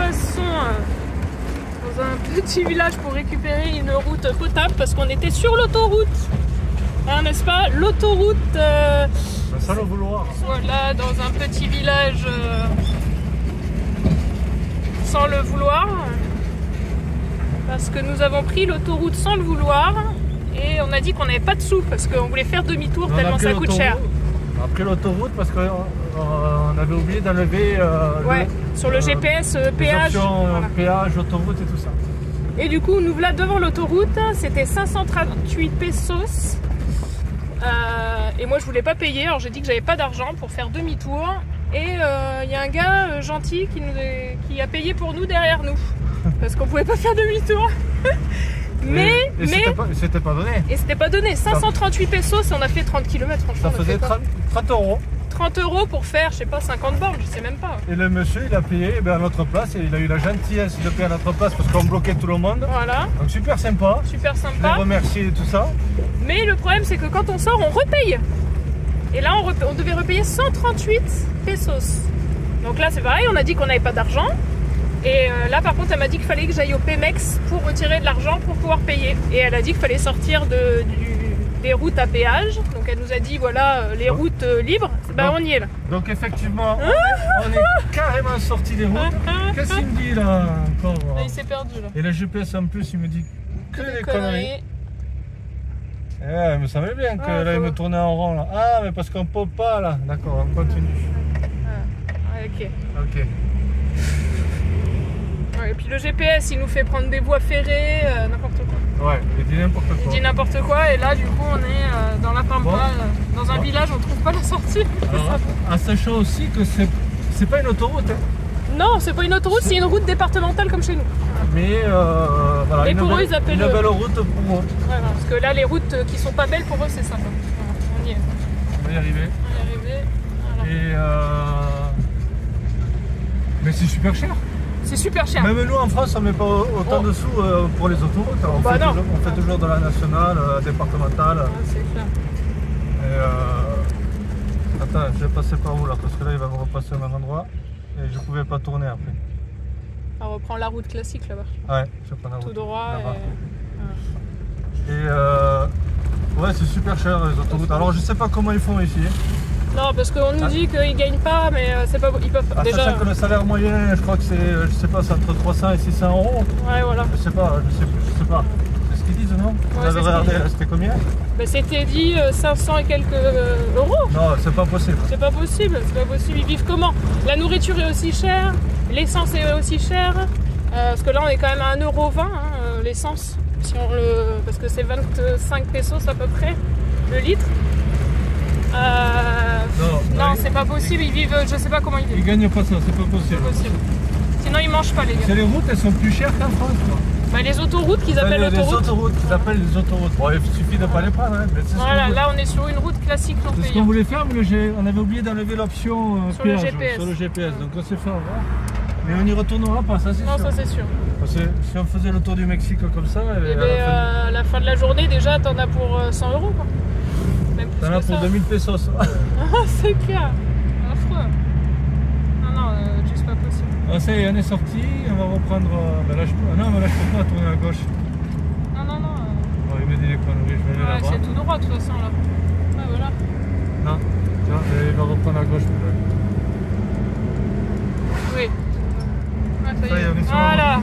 passons dans un petit village pour récupérer une route potable parce qu'on était sur l'autoroute. Hein, n'est-ce pas? L'autoroute. Sans le vouloir. Voilà, dans un petit village sans le vouloir. Parce que nous avons pris l'autoroute sans le vouloir. Et on a dit qu'on n'avait pas de sous parce qu'on voulait faire demi-tour tellement ça coûte cher. On a pris l'autoroute parce qu'on avait oublié d'enlever sur le GPS péage. Voilà. Péage, autoroute et tout ça. Et du coup, nous voilà devant l'autoroute. C'était 538 pesos. Et moi, je voulais pas payer. Alors, j'ai dit que j'avais pas d'argent pour faire demi-tour. Et il y a un gars gentil qui a payé pour nous derrière nous. Parce qu'on pouvait pas faire demi-tour. Mais c'était pas donné. Et c'était pas donné. 538 pesos et on a fait 30 km. Franchement, ça faisait 30 euros. 30 euros pour faire, je sais pas, 50 bornes, je sais même pas. Et le monsieur, il a payé à notre place et il a eu la gentillesse de payer à notre place parce qu'on bloquait tout le monde. Voilà. Donc super sympa. Super sympa. Je les remercie et tout ça. Mais le problème, c'est que quand on sort, on repaye. Et là, on devait repayer 138 pesos. Donc là, c'est pareil, on a dit qu'on n'avait pas d'argent. Et là, par contre, elle m'a dit qu'il fallait que j'aille au Pemex pour retirer de l'argent pour pouvoir payer. Et elle a dit qu'il fallait sortir des routes à péage. Donc elle nous a dit, voilà, les routes libres. Ben, on y est là. Donc effectivement, on est carrément sorti des routes. Qu'est-ce qu'il me dit là encore? Il s'est perdu là. Et le GPS en plus, il me dit que des conneries. Il me semblait bien que là, il me tournait en rond là. Ah, mais parce qu'on pop pas là. D'accord, on continue. Ok. Ok. Et puis le GPS, il nous fait prendre des voies ferrées, n'importe quoi. Ouais, il dit n'importe quoi. Il dit n'importe quoi et là du coup on est dans la Pampa, dans un village, on trouve pas la sortie. Alors, en sachant aussi que c'est pas une autoroute. Hein. Non, c'est pas une autoroute, c'est une route départementale comme chez nous. Mais voilà, et pour eux, ils appellent une belle route pour eux. Ouais, parce que là les routes qui sont pas belles pour eux c'est sympa. On y est. On va y arriver. Voilà. Et mais c'est super cher. C'est super cher. Même nous en France, on met pas autant de sous pour les autoroutes. On fait toujours de la nationale, départementale. C'est clair. Et attends, je vais passer par où là? Parce que là, il va me repasser au même endroit. Et je pouvais pas tourner après. On reprend la route classique là-bas. Ouais, je prends la route. Tout droit. Et ouais, c'est super cher les autoroutes. Alors je sais pas comment ils font ici. Non, parce qu'on nous dit qu'ils gagnent pas, mais c'est pas, ils peuvent déjà. Sachant que le salaire moyen, je crois que c'est, je sais pas, c'est entre 300 et 600 euros. Ouais, voilà. Je sais pas. C'est ce qu'ils disent, non? Vous avez regardé, c'était combien? Ben, c'était dit 500 et quelques euros. Non, c'est pas possible. C'est pas possible, c'est pas possible. Ils vivent comment? La nourriture est aussi chère, l'essence est aussi chère. Parce que là, on est quand même à 1,20 € l'essence. Si parce que c'est 25 pesos à peu près le litre. Non, c'est pas possible, ils vivent, je sais pas comment ils vivent. Ils gagnent pas ça, c'est pas possible. Sinon ils mangent pas les gars. C'est les routes, elles sont plus chères qu'en France quoi. Bah, les autoroutes qu'ils appellent autoroutes. Les autoroutes qu'ils appellent les autoroutes. Bon, il suffit de pas les prendre. Hein. Voilà, là on est sur une route classique non payante. C'est ce qu'on voulait faire, mais on avait oublié d'enlever l'option sur le GPS. Sur le GPS, donc on s'est fait avoir. Mais on y retournera pas, ça c'est sûr. Non, ça c'est sûr. Parce que si on faisait le tour du Mexique comme ça, à la fin de la journée déjà t'en as pour 100 € quoi. T'en as pour 2000 pesos. C'est clair. Affreux. Non, juste pas possible. Ah, ça y est, on est sorti, on va reprendre. Ben là, non, mais là je peux pas tourner à gauche. Non. Oh, il me dit les conneries, je vais aller là-bas. C'est tout droit de toute façon là. Ah voilà. Non, tu vois, il va reprendre à gauche peut-être. Oui. Ça y est, on est sur voilà.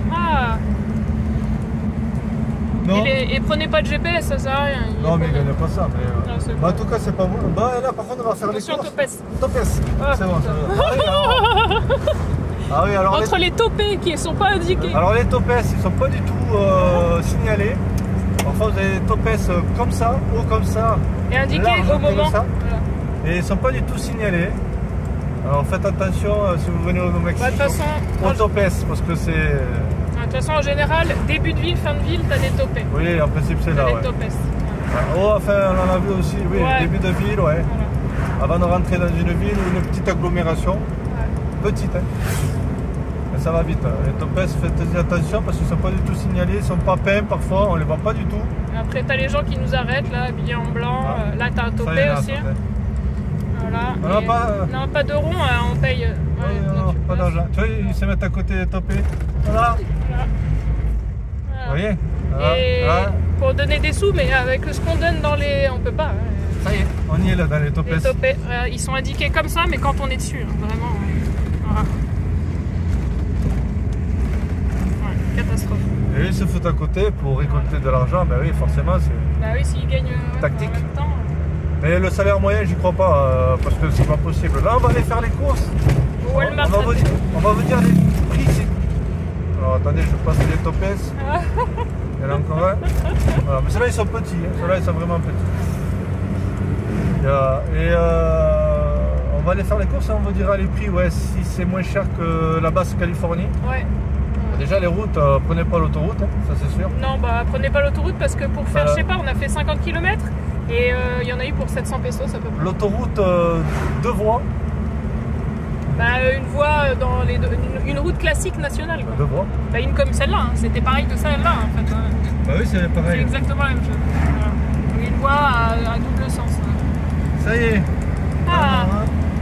Non. Et prenez pas de GPS, ça sert à rien. Non, mais il gagne pas ça. Mais en tout cas, c'est pas bon. Bah là, par contre, on va faire les courses. Topes. C'est bon, ça va. Ah oui, alors entre les topés qui ne sont pas indiqués. Alors les topes, ils sont pas du tout signalés. Parfois, vous avez des topes comme ça ou comme ça. Et indiqués au moment. Voilà. Et ils sont pas du tout signalés. Alors faites attention si vous venez au Mexique. De toute façon, aux topes, parce que c'est. De toute façon, en général, début de ville, fin de ville, t'as des topés. Oui, en principe, c'est là. Des ouais. topes. Oh, enfin, on en a vu aussi, oui, début de ville, ouais. Voilà. Avant de rentrer dans une ville ou une petite agglomération. Ouais. Petite, hein. Mais ça va vite. Les topes, faites attention parce qu'ils ne sont pas du tout signalés, ils ne sont pas peints parfois, on ne les voit pas du tout. Et après, t'as les gens qui nous arrêtent, là, habillés en blanc. Là, t'as un topé aussi. Voilà. Non, pas de rond, on paye. Non, pas d'argent. Tu vois, ils se mettent à côté topé. Voilà. Vous voyez? Et pour donner des sous, mais avec ce qu'on donne dans les... On peut pas. Ça y est, on y est là dans les topes. Ils sont indiqués comme ça, mais quand on est dessus, vraiment. Voilà. Catastrophe. Et ils se foutent à côté pour récolter de l'argent. Ben oui, forcément, c'est... Bah oui, s'ils gagnent tactique. en même temps. Mais le salaire moyen, j'y crois pas, parce que c'est pas possible. Là, on va aller faire les courses. Au Walmart. On va vous dire les prix. Alors attendez, je passe les topes. Il y en a encore un. Voilà. Mais ceux-là, ils sont petits. Hein. Ceux-là, ils sont vraiment petits. On va aller faire les courses et on vous dira les prix. Ouais, si c'est moins cher que la basse Californie. Ouais. Déjà, les routes, prenez pas l'autoroute, hein, ça c'est sûr. Non, bah prenez pas l'autoroute parce que pour faire, je sais pas, on a fait 50 km et il y en a eu pour 700 pesos à peu près. L'autoroute, 2 voies. Bah une voie dans les deux, une route classique nationale. Quoi. 2 voies. Bah une comme celle-là, hein. C'était pareil de celle-là en fait. Bah oui, c'est pareil. C'est exactement la même chose. Voilà. Une voie à double sens. Ça y est. Ah,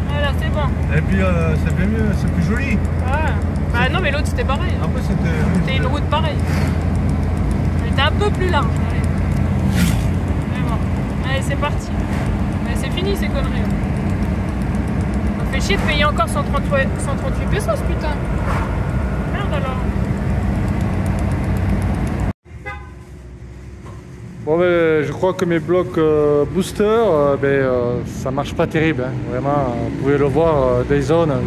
voilà, c'est bon. Et puis c'est bien mieux, c'est plus joli. Ouais. Bah non, mais l'autre c'était pareil. Après c'était une route pareille. Elle était un peu plus large. Allez. Mais bon. Allez, c'est parti. Mais c'est fini ces conneries. Ça fait chier de payer encore 138 pesos, putain. Merde alors. Bon, je crois que mes blocs booster, ça marche pas terrible. Hein. Vraiment, vous pouvez le voir, des zones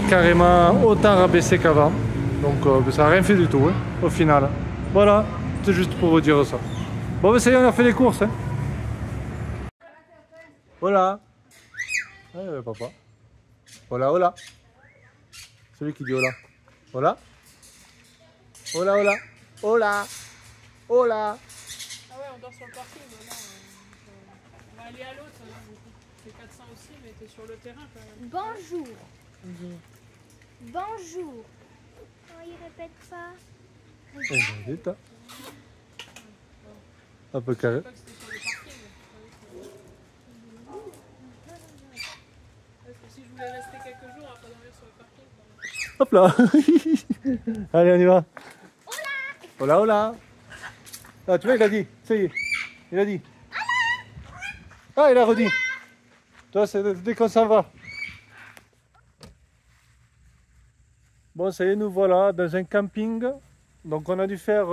carrément autant rabaissé qu'avant. Donc ça n'a rien fait du tout, hein, au final. Voilà, c'est juste pour vous dire ça. Bon, ça y est, on a fait les courses. Hein. Voilà. Papa. Hola, hola. Celui qui dit hola. Hola. Hola, hola. Hola. Hola. Ah ouais, on dort sur le parking. Non, on va aller à l'autre. C'est 400 aussi, mais t'es sur le terrain quand même. Bonjour. Bonjour. Oh, il répète pas. Vite. Un peu carré. Parce que si je voulais rester quelques jours, on va pas dormir sur le parking. Hop là. Allez, on y va. Hola, hola. Ah, tu vois, il a dit. Ça y est. Il a dit. Ah, il a redit. Toi, c'est dès qu'on s'en va. Bon, ça y est, nous voilà dans un camping. Donc, on a dû faire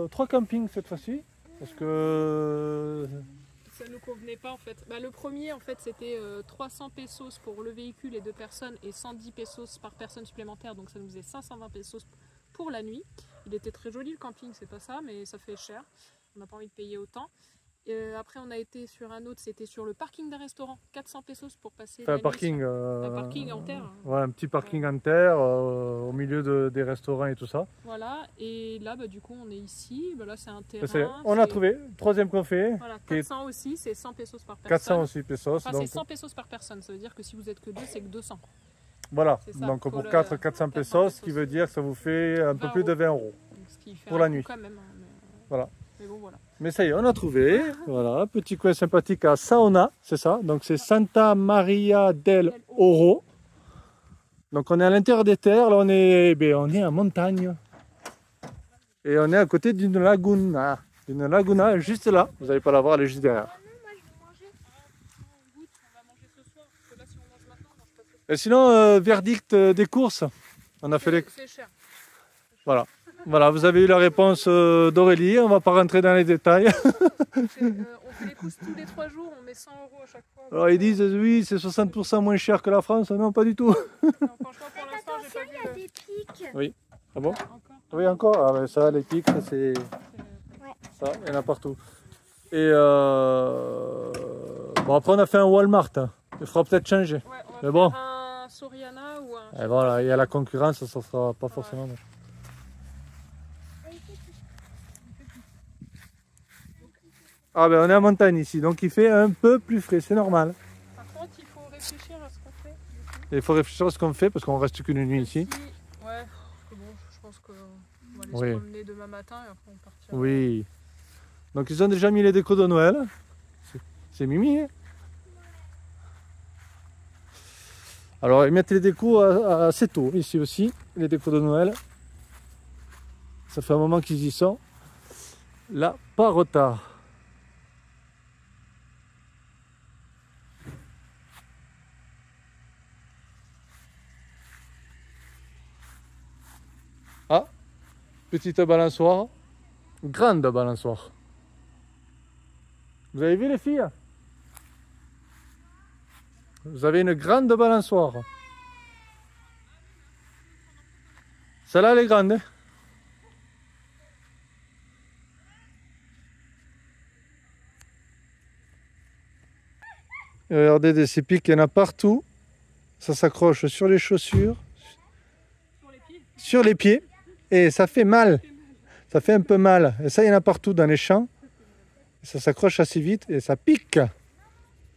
3 campings cette fois-ci. Parce que... Ça nous convenait pas en fait. Bah, le premier en fait c'était 300 pesos pour le véhicule et 2 personnes et 110 pesos par personne supplémentaire. Donc ça nous faisait 520 pesos pour la nuit. Il était très joli le camping, c'est pas ça, mais ça fait cher. On n'a pas envie de payer autant. Après on a été sur un autre, c'était sur le parking d'un restaurant, 400 pesos pour passer la nuit. Un parking en terre. Ouais, un petit parking en terre au milieu des restaurants et tout ça. Voilà, et là bah, du coup on est ici, bah, là c'est un terrain. On a trouvé, troisième qu'on fait. Voilà, 400 aussi, c'est 100 pesos par personne. 400 aussi pesos. Enfin, donc... c'est 100 pesos par personne, ça veut dire que si vous êtes que 2, c'est que 200. Voilà, ça, donc pour 400 pesos, ce qui veut dire que ça vous fait un peu plus de 20 euros pour la nuit. Quand même, hein, mais... Voilà. Mais bon, voilà. Mais ça y est, on a trouvé. Voilà, petit coin sympathique à Saona, c'est ça. Donc c'est Santa Maria del Oro. Donc on est à l'intérieur des terres. Là on est en montagne. Et on est à côté d'une laguna. Une laguna juste là. Vous n'allez pas la voir, elle est juste derrière. Et sinon, verdict des courses. On a fait les... C'est cher. Voilà. Voilà, vous avez eu la réponse d'Aurélie, on ne va pas rentrer dans les détails. On fait les courses tous les 3 jours, on met 100 € à chaque fois. Alors ils disent oui, c'est 60% moins cher que la France. Non, pas du tout. Non, franchement, pour l'instant, j'ai pas vu. Il y a des pics. Oui. Ah bon? Encore. Oui, encore. Ah, mais ça, les pics, c'est... Ça, il y en a partout. Et bon, après, on a fait un Walmart. Hein. Il faudra peut-être changer. Ouais, on va mais bon. un Soriana ou un... Et voilà, il y a la concurrence, ça ne sera pas forcément... Ouais. Ah ben on est en montagne ici, donc il fait un peu plus frais, c'est normal. Par contre, il faut réfléchir à ce qu'on fait. Il faut réfléchir à ce qu'on fait parce qu'on reste qu'une nuit ici. Ouais, bon, je pense qu'on va aller se promener demain matin et après on partira. Oui. Donc ils ont déjà mis les décos de Noël. C'est mimi, hein. Alors ils mettent les décos assez tôt, ici aussi, les décos de Noël. Ça fait un moment qu'ils y sont. Là, pas retard. Ah, petite balançoire, grande balançoire. Vous avez vu les filles? Vous avez une grande balançoire. Celle-là, elle est grande. Hein? Et regardez, de ces pics, il y en a partout. Ça s'accroche sur les chaussures, sur les pieds. Et ça fait mal. Ça fait un peu mal. Et ça, il y en a partout dans les champs. Ça s'accroche assez vite et ça pique.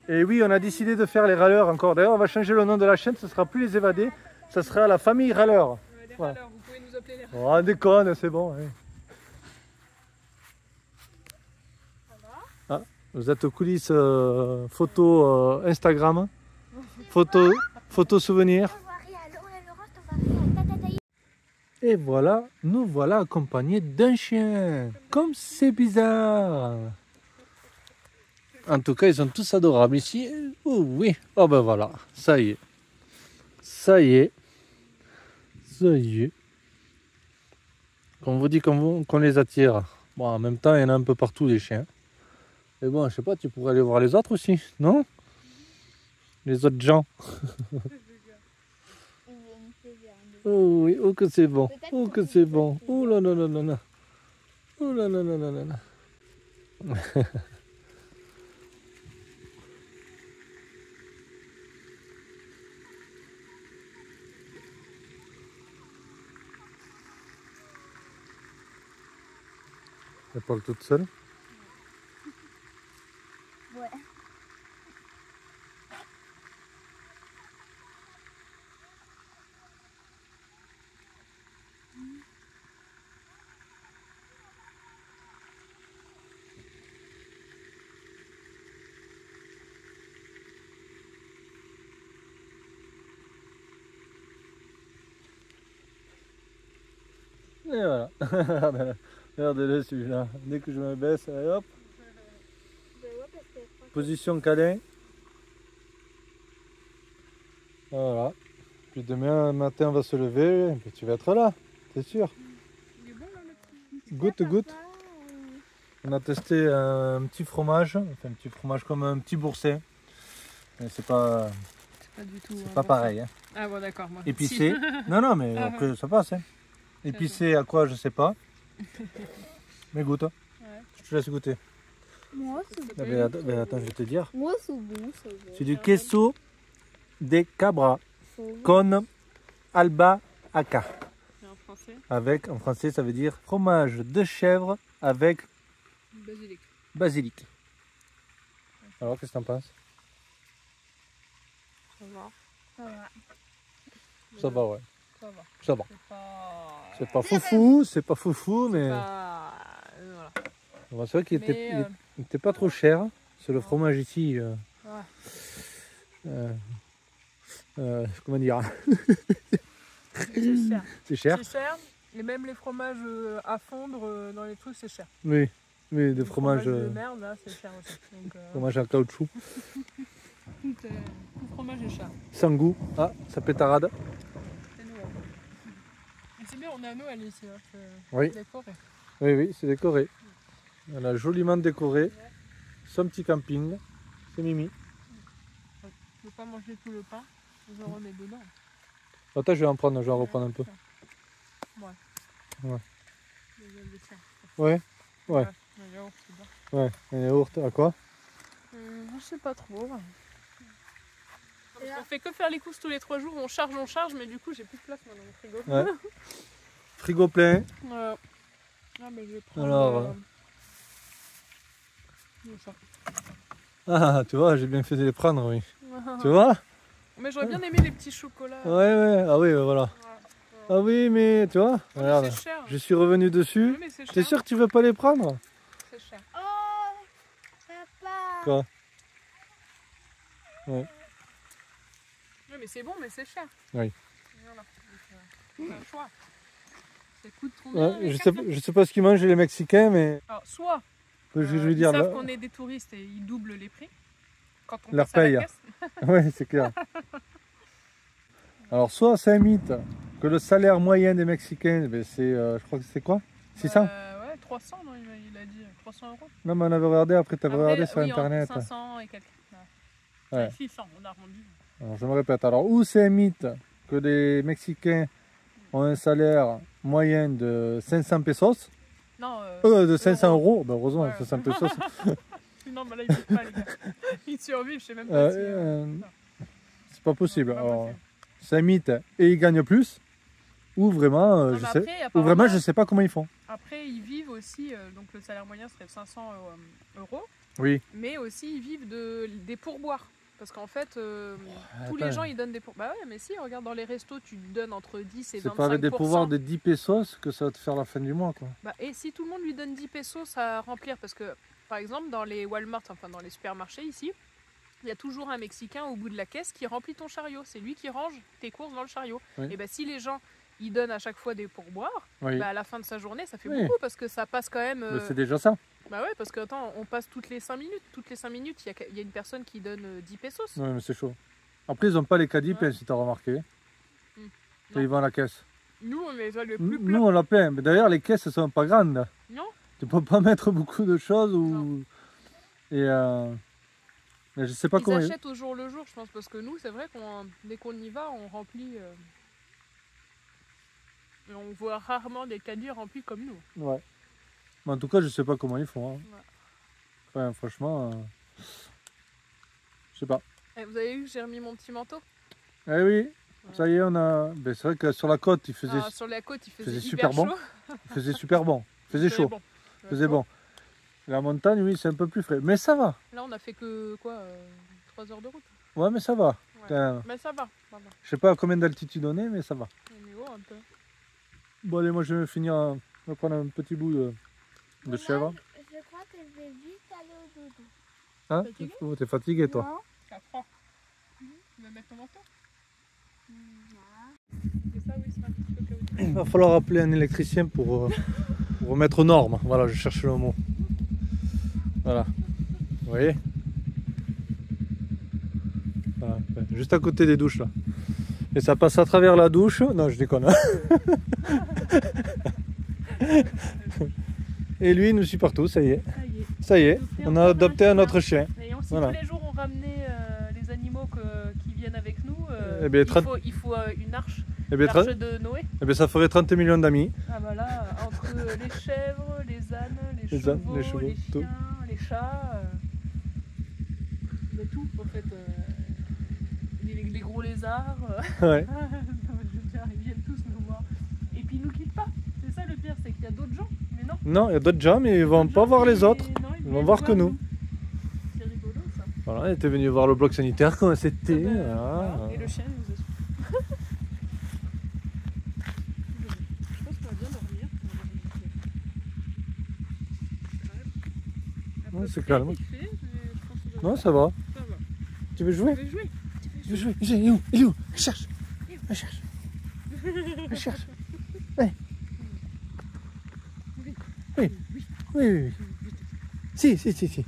Et oui, on a décidé de faire les râleurs encore. D'ailleurs, on va changer le nom de la chaîne. Ce ne sera plus les évadés. Ce sera la famille râleur. Les râleurs, vous pouvez nous appeler les râleurs. Oh, déconne, c'est bon. Ouais. Ah, vous êtes aux coulisses photo Instagram. Photo souvenir. Et voilà, nous voilà accompagnés d'un chien. Comme c'est bizarre. En tout cas, ils sont tous adorables ici. Oh oui. Oh ben voilà, ça y est. Ça y est. Ça y est. On vous dit qu'on les attire. Bon, en même temps, il y en a un peu partout des chiens. Mais bon, je sais pas, tu pourrais aller voir les autres aussi, non? Les autres gens. Oh oui, oh que c'est bon, oh que c'est bon, oh là là là là là, oh là là là là là là. Elle parle toute seule. Ouais. Et voilà. Regardez-le celui-là. Dès que je me baisse, allez, hop. Position câlin. Voilà. Puis demain matin on va se lever, et puis tu vas être là, c'est sûr. Il est bon là le petit. Goûte, goûte. On a testé un petit fromage, enfin un petit fromage comme un petit boursin. Mais c'est pas du tout. c'est pas pareil. Hein. Ah bon d'accord. Moi, Épicé. Non, non, mais après ça passe. Hein. Épicé à quoi, je sais pas. Mais goûte. Ouais. Je te laisse goûter. Moi, c'est bon. Mais attends, je vais te dire. Moi, c'est bon. C'est du queso de cabra con albahaca. Et en français? Avec, en français, ça veut dire fromage de chèvre avec Basilic. basilic. Alors, qu'est-ce que t'en penses? Ça va. Ça va. Ça va, ouais. Ça va. Ça va. C'est pas... C'est pas foufou, c'est pas foufou, mais Voilà. bon, c'est vrai qu'il Mais, était pas trop cher. C'est le fromage ici. Comment dire? C'est cher. C'est cher. C'est cher. Et même les fromages à fondre dans les trucs, c'est cher. Oui, oui, des Le fromages. de merde, là, c'est cher aussi. Donc, Fromage en caoutchouc. tout fromage est cher. Sans goût. Ah, ça pétarade. C'est Noël. Et c'est bien, on est à Noël ici. Hein. Oui. C'est décoré. Oui, oui, c'est décoré. On a joliment décoré son petit camping. C'est Mimi. Je ne veux pas manger tout le pain, je remets dedans. Attends, je vais en prendre, je vais en reprendre un peu. Ouais. Ouais. Ouais. Ouais. Un yaourt, c'est bien. Ouais, un yaourt à quoi? Je sais pas trop. On fait que faire les courses tous les 3 jours, on charge, mais du coup j'ai plus de place maintenant dans le frigo. Ouais. Frigo plein. Ah, mais je vais prendre. Alors. Ça. Ah, tu vois, j'ai bien fait de les prendre, oui. Tu vois? Mais j'aurais bien aimé les petits chocolats. Ouais, ouais, ah oui, voilà. Ah oui, mais tu vois, regarde, c'est cher. je suis revenu dessus. Oui, mais T'es sûr que tu veux pas les prendre? C'est cher. Oh, papa. Quoi? Ouais. Oui, mais c'est bon, mais c'est cher. Oui. Voilà. Donc, c'est un choix. Ça coûte combien je sais pas ce qu'ils mangent les Mexicains, mais... Alors, soit je veux ils dire, savent là... qu'on est des touristes et ils doublent les prix quand on Leur passe à paye. la caisse. Oui, c'est clair. Alors, soit c'est un mythe que le salaire moyen des Mexicains, ben, c'est, je crois que c'est quoi 600 Ouais, 300, non, il a dit 300 euros. Non, mais on avait regardé, après tu avais Après, regardé sur oui, Internet. 500 et quelques. Ouais. 600, on a arrondi. Alors, je me répète, alors, ou c'est un mythe que les Mexicains ont un salaire moyen de 500 pesos, Non, de 500 euros, ben, heureusement, Ouais. 500 pesos. Non, mais là, ils vivent pas, les gars. Ils survivent, je sais même pas si... c'est pas possible. Non, c'est pas Alors, possible. c'est un mythe et ils gagnent plus, ou vraiment, Non, je mais sais, après, ou vraiment, apparemment, je sais pas comment ils font. Après, ils vivent aussi, donc le salaire moyen serait de 500 euros, Oui. mais aussi ils vivent des pourboires. Parce qu'en fait, tous Attends. les gens ils donnent des pourboires. Bah ouais, mais si, regarde dans les restos, tu donnes entre 10 et 25%. C'est pas avec des pouvoirs de 10 pesos que ça va te faire la fin du mois, quoi. Bah, et si tout le monde lui donne 10 pesos à remplir, parce que par exemple dans les Walmart, enfin dans les supermarchés ici, il y a toujours un Mexicain au bout de la caisse qui remplit ton chariot. C'est lui qui range tes courses dans le chariot. Oui. Et bah si les gens ils donnent à chaque fois des pourboires, Oui. bah, à la fin de sa journée ça fait Oui. beaucoup parce que ça passe quand même... Mais c'est déjà ça. Bah ouais, parce que attends, on passe toutes les 5 minutes. Toutes les 5 minutes, il y a une personne qui donne 10 pesos. Ouais, mais c'est chaud. Après, ils ont pas les caddies pleins, si tu as remarqué. Quand Non. ils vont à la caisse. Nous, on les a le plus Nous, plein. on l'a plein. Mais d'ailleurs, les caisses, elles sont pas grandes. Non. Tu peux pas mettre beaucoup de choses ou... Et mais je sais pas Ils comment... achètent au jour le jour, je pense, parce que nous, c'est vrai qu'on dès qu'on y va, on remplit. Et on voit rarement des caddies remplis comme nous. Ouais. Mais en tout cas, je sais pas comment ils font. Hein. Ouais. Enfin, franchement... Je sais pas. Et vous avez vu que j'ai remis mon petit manteau? Eh oui, ça y est, on a... Ben, c'est vrai que sur la côte, il faisait, Sur la côte, il faisait faisait hyper super bon. chaud. il faisait super bon. Il faisait chaud. Bon. Il faisait bon. La montagne, oui, c'est un peu plus frais. Mais ça va. Là, on a fait que quoi 3 heures de route. Ouais, mais ça va. Ouais. Putain, Mais ça va. Ça va. je sais pas à combien d'altitude on est, mais ça va. On est haut un peu. Bon, allez, moi, je vais finir... Je vais prendre un petit bout de chèvre. Je crois que je vais vite aller au dodo. Hein? Fatigué Oh, t'es fatigué, toi. Non. Ça froid. Tu veux mettre ton manteau? Non. Et ça, oui, c'est un petit peu chaotique. Il va falloir appeler un électricien pour remettre aux normes. Voilà, je cherche le mot. Voilà. Vous voyez? Voilà. Juste à côté des douches, là. Et ça passe à travers la douche. Non, je déconne. Et lui, il nous suit partout, ça y est. Ça y est. Ça y est, on a adopté un autre chien. Et si Voilà. tous les jours on ramenait les animaux qui viennent avec nous, Eh bien, il faut une arche, Eh bien, l'arche de Noé. eh bien, ça ferait 30 millions d'amis. Ah bah là, entre les chèvres, les ânes, les Les ânes, chevaux, les chevaux, les tout. chiens, les chats, mais tout en fait. Les gros lézards, Ouais. je veux dire, ils viennent tous nous voir. Et puis ils nous quittent pas. C'est ça le pire, c'est qu'il y a d'autres gens, mais non. Non, il y a d'autres gens, mais ils vont pas voir les autres. Ils vont voir que nous. C'est rigolo ça. Voilà, il était venu voir le bloc sanitaire, comment c'était. Voilà. Voilà. Et le chien nous a suivis. Je pense qu'on va bien dormir. Ouais, c'est calme. Il fait, mais je pense que ça va. Non, ça va. Ça va. Tu veux jouer? Je vais jouer. Tu veux jouer? Il est où? Il est où? Je cherche. Je cherche. Je cherche. Ouais. Oui. Oui, oui, oui. Si, si, si, si. Ouais,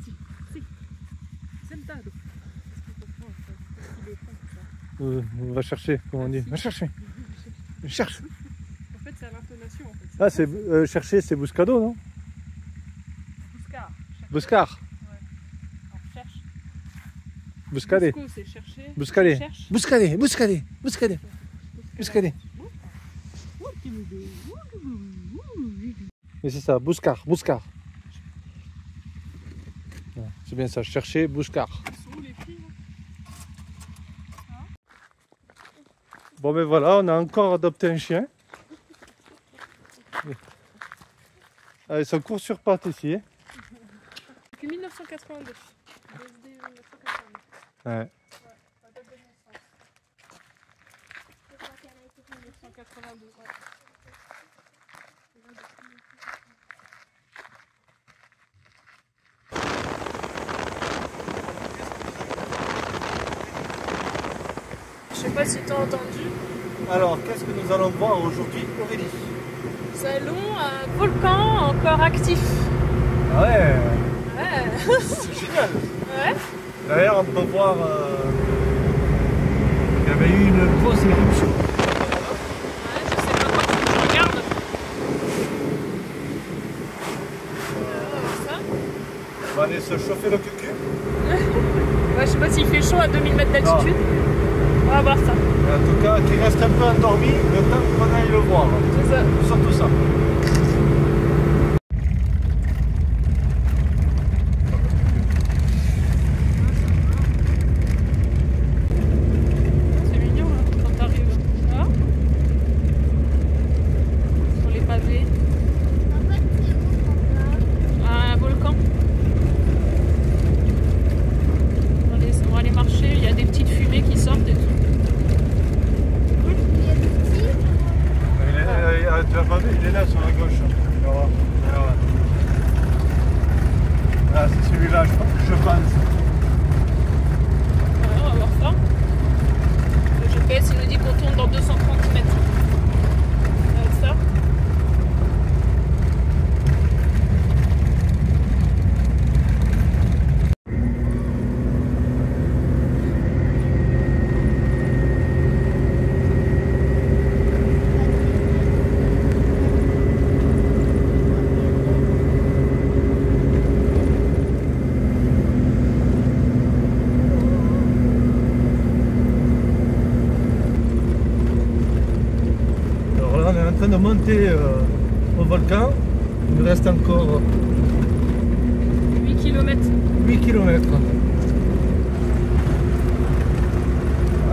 si. Sentado. Parce qu'on comprend, On va chercher, comment on dit? Va chercher. Cherche. En fait, c'est à l'intonation. En fait. Ah, c'est chercher, c'est Buscado, non? Buscar. Buscar. On cherche. Buscade. Busco, c'est chercher. Buscade. Cherche. Buscade. Buscade. Buscade. Buscade. Et c'est ça, Buscar. Buscar. Ouais, c'est bien ça, chercher, Buscar. Ils sont où les filles là? Bon ben voilà, on a encore adopté un chien. Ils sont courts sur pattes ici. Depuis 1982. BSD 1982. Ouais. La date de naissance. Je crois qu'elle a été faite. 1982. Ouais. sais pas si tu as entendu. Alors, qu'est-ce que nous allons voir aujourd'hui, Aurélie? Nous allons à un volcan encore actif. Ah ouais, Ouais. c'est génial. Ouais. D'ailleurs, on peut voir qu'il y avait eu une grosse éruption. Ouais, je sais pas quand tu regardes. Ça. On va aller se chauffer le cucu. Ouais, je sais pas s'il fait chaud à 2000 mètres d'altitude. On va voir ça. En tout cas, qu'il reste un peu endormi le temps qu'on aille le voir. C'est ça. Surtout ça. C'est mignon là, quand t'arrives. Ah. Sur les pavés. En fait, c'est où encore? Un volcan. On va aller marcher, il y a des petites fumées qui sortent et tout. Il est petit. Tu l'as pas vu, il est là sur la gauche. Voilà. Là, c'est celui-là, je pense. Voilà, on va voir ça. Le GPS il nous dit qu'on tourne dans 230 mètres. Ça va être ça. Alors là, on est en train de monter au volcan. Il nous reste encore 8 km. 8 km.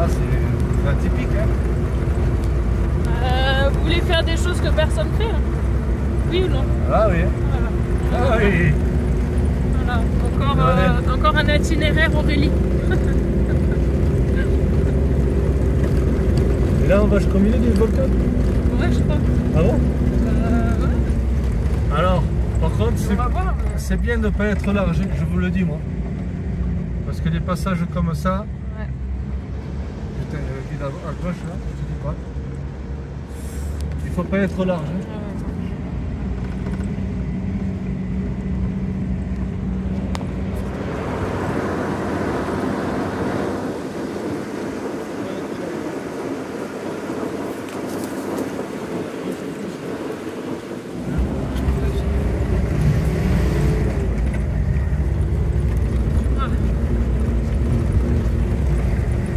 Ah, c'est atypique, hein? Vous voulez faire des choses que personne fait hein? Oui ou non? Ah oui. Voilà. Ah oui. Voilà. Encore un itinéraire Aurélie. Et là, on va jusqu'au milieu du volcan. Ouais, je crois. Ah bon? Ouais. Alors, par contre, On va voir. c'est bien de ne pas être large, je vous le dis moi. Parce que des passages comme ça, Ouais. putain, le guide à gauche là, je te dis pas. Il faut pas être large. Hein.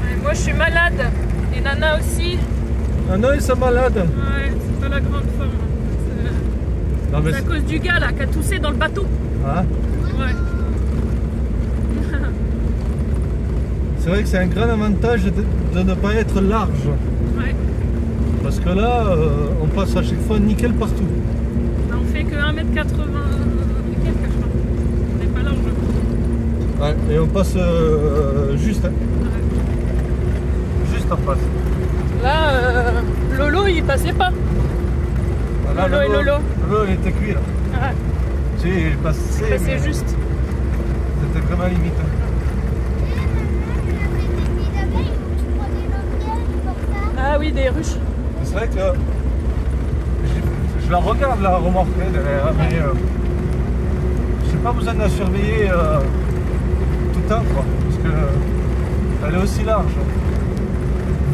Ouais, moi je suis malade et Nana aussi. Ah non, ils sont malades. Ouais, c'est pas la grande forme. Non, mais C'est à cause du gars là qui a toussé dans le bateau. hein, Ouais. c'est vrai que c'est un grand avantage de ne pas être large. Ouais. Parce que là, on passe à chaque fois nickel partout. Là, on fait que 1,80 m et quelques, je crois. On n'est pas large. Ouais, et on passe juste, hein, Ouais. juste en face. Là, Lolo il passait pas. Là, Lolo et Lolo. Lolo, il était cuit là. Ouais. Tu sais, il passait, Passait mais juste. c'était vraiment limite. Ah oui, des ruches. C'est vrai que je la regarde la remorque derrière, mais j'ai pas besoin de la surveiller tout le temps quoi, parce que elle est aussi large,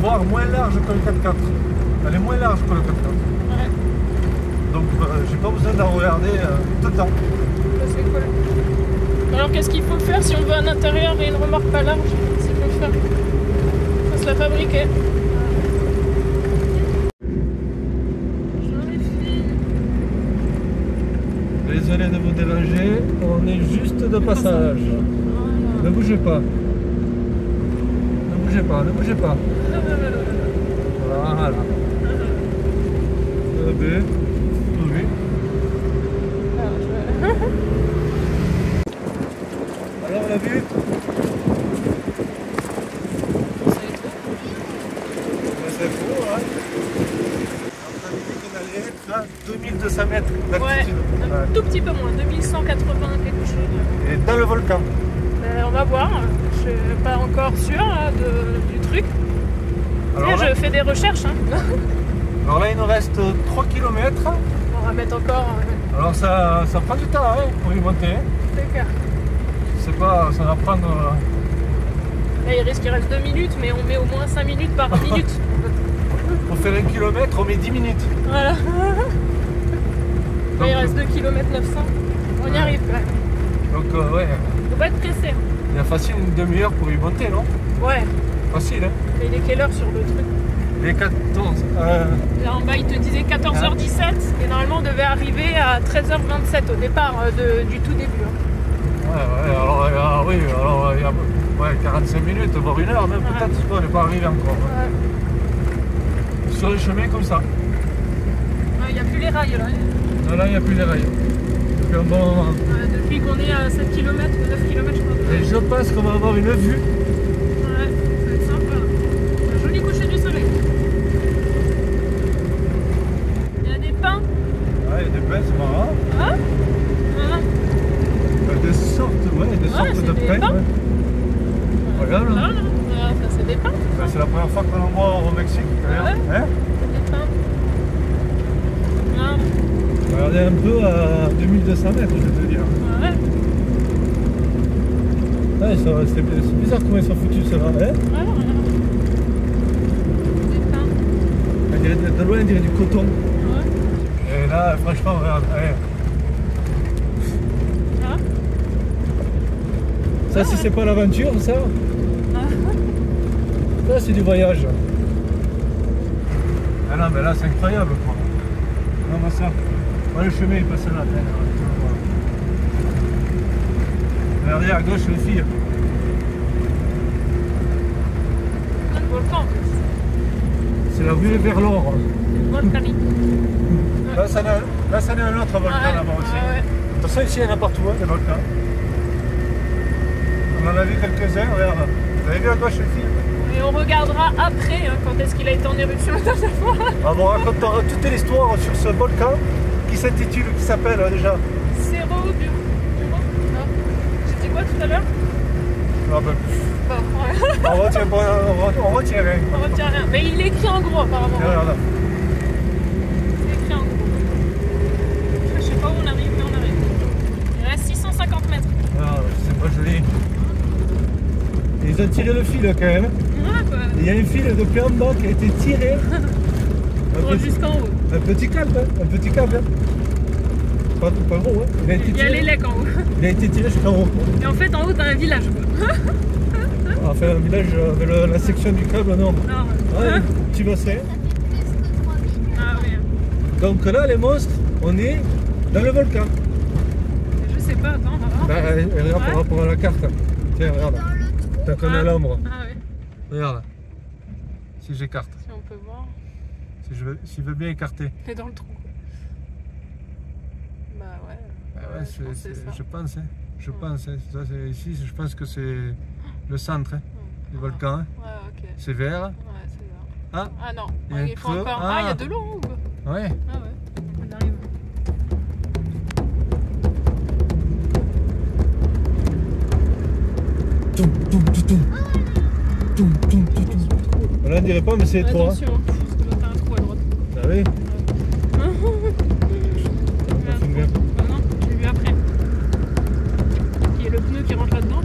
voire moins large que le 4x4. Elle est moins large que le 4x4. Ouais. Donc j'ai pas besoin de la regarder tout le temps. Ça, c'est cool. Alors qu'est-ce qu'il faut faire si on veut un intérieur et une remorque pas large? C'est qu'il faut faire. Faut se la fabriquer. Désolé de vous déranger, on est juste de passage. Ne bougez pas. Ne bougez pas, ne bougez pas. Voilà. B. Oui. Alors la vue? C'est beau, hein? On a dit qu'on allait être à 2200 mètres Ouais, d'altitude. un tout petit peu moins, 2180 quelque chose. Et dans le volcan. On va voir, je suis pas encore sûre là, du truc. Alors je fais des recherches. Hein. Alors là, il nous reste 3 km. On va mettre encore. Alors ça prend du temps hein, pour y monter. C'est clair. Je sais pas, ça va prendre... Là, il risque qu'il reste 2 minutes, mais on met au moins 5 minutes par minute. Pour faire 1 km, on met 10 minutes. Voilà. Là, il reste 2 km 900. On y arrive quand même. Donc ouais, Faut pas être pressé. il y a facile une demi-heure pour y monter, non? Ouais. Facile, hein? Mais il est quelle heure sur le truc? Il est 14. Là en bas, il te disait 14h17. Et normalement, on devait arriver à 13h27 au départ du tout début. Hein. Ouais, alors oui, alors il y a 45 minutes, voire 1 heure même, peut-être, on n'est pas arrivé encore. Ouais. Sur les chemins comme ça. Il n'y a plus les rails là. Non, là, il n'y a plus les rails. Depuis un bon moment. Depuis qu'on est à 7 km ou 9 km, je crois. Et je pense qu'on va avoir une vue. Ouais, ça va être sympa. Un joli coucher du soleil. Il y a des pins. Ouais, il y a des pins, c'est marrant. Hein? Des sortes de pins. Ouais. Regarde. Là, ça c'est des pins. C'est la première fois qu'on en voit au Mexique. Ouais. Hein? Des pins. Là. Regardez un peu à 2200 mètres, je vais te dire. Ouais. Ouais, c'est bizarre comment ils sont foutus ceux-là. Hein? Ouais, des pins. De loin, on dirait du coton. Ouais. Et là, franchement, regarde. Ouais. Ah. Ça, si c'est pas l'aventure, ça. Ça, c'est du voyage. Ah non, mais là, c'est incroyable, quoi. Non, mais ça. Ouais, le chemin, il passe là. Regardez à gauche, les filles. Le volcan. C'est la vue vers l'or. Volcanique. Là, ça en est un autre volcan là-bas aussi. Ouais. De toute façon, ici, il y en a partout, hein, des volcans. On en a vu quelques-uns, regarde. Vous avez vu à gauche, les filles? Et on regardera après hein, quand est-ce qu'il a été en éruption la dernière fois. On vous racontera toute l'histoire sur ce volcan qui s'appelle déjà. Cerro du... Non. J'ai dit quoi tout à l'heure? Ah ben, Bon, ouais. on retient rien. On retient rien. Mais il est écrit en gros apparemment. Regarde. C'est écrit en gros. Je sais pas où on arrive, mais on arrive. Il reste 650 mètres. Ah, c'est pas joli. Ils ont tiré le fil quand même. Ouais, quoi. Il y a un fil depuis en bas qui a été tiré. Jusqu'en haut. Un petit câble, hein. Un petit câble. Hein. Pas gros, hein. Il y a les lecs en haut. Il a été tiré jusqu'en haut. Et en fait, en haut, t'as un village. Quoi. Enfin, un village avec la section du câble, non. Ouais, tu vois ça. Ça fait presque 3 minutes. Ah oui. Donc là, les monstres, on est dans le volcan. Je sais pas, attends, on va voir. Bah, regarde par rapport à la carte. Tiens, regarde. Dans le trou. Tant qu'on est à l'ombre. Ah oui, Regarde. Si j'écarte. si on peut voir. Si je veux bien écarter. Et dans le trou. Bah ouais. Bah ouais, je pense que c'est ça. je pense. Hein. Je pense. Hein. Ça, ici, je pense que c'est le centre hein, du volcan. Hein. Ouais, ok. C'est vert. Ouais, c'est vert. Ah, Ah non, Il y a un il faut creux. encore. Ah. Ah, il y a de l'eau en haut. Ah ouais. ouais, on arrive. Là, on dirait pas, mais c'est étroit. Attention, parce que là, t'as un trou à droite. Ah oui. Ah non, je l'ai vu après. Il y a le pneu qui rentre là-dedans.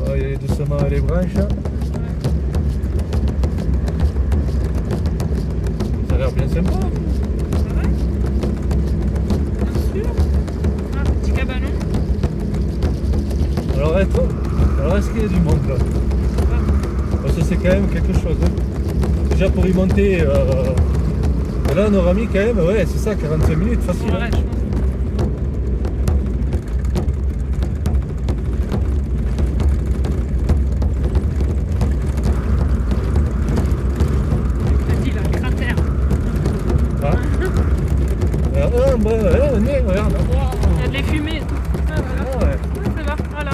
Oh, il y a doucement les branches. Ça a l'air bien sympa. Petit cabanon. Alors est-ce qu'il y a du monde là? Parce que c'est quand même quelque chose. Hein. Déjà pour y monter, là on aura mis quand même, ouais c'est ça, 45 minutes facile. Ouais, Hein. je pense. T'as dit là, le cratère. Ah. On est, regarde. Il y a de les fumées et tout. Ah, voilà. Ah ouais. Ouais, ça va, voilà.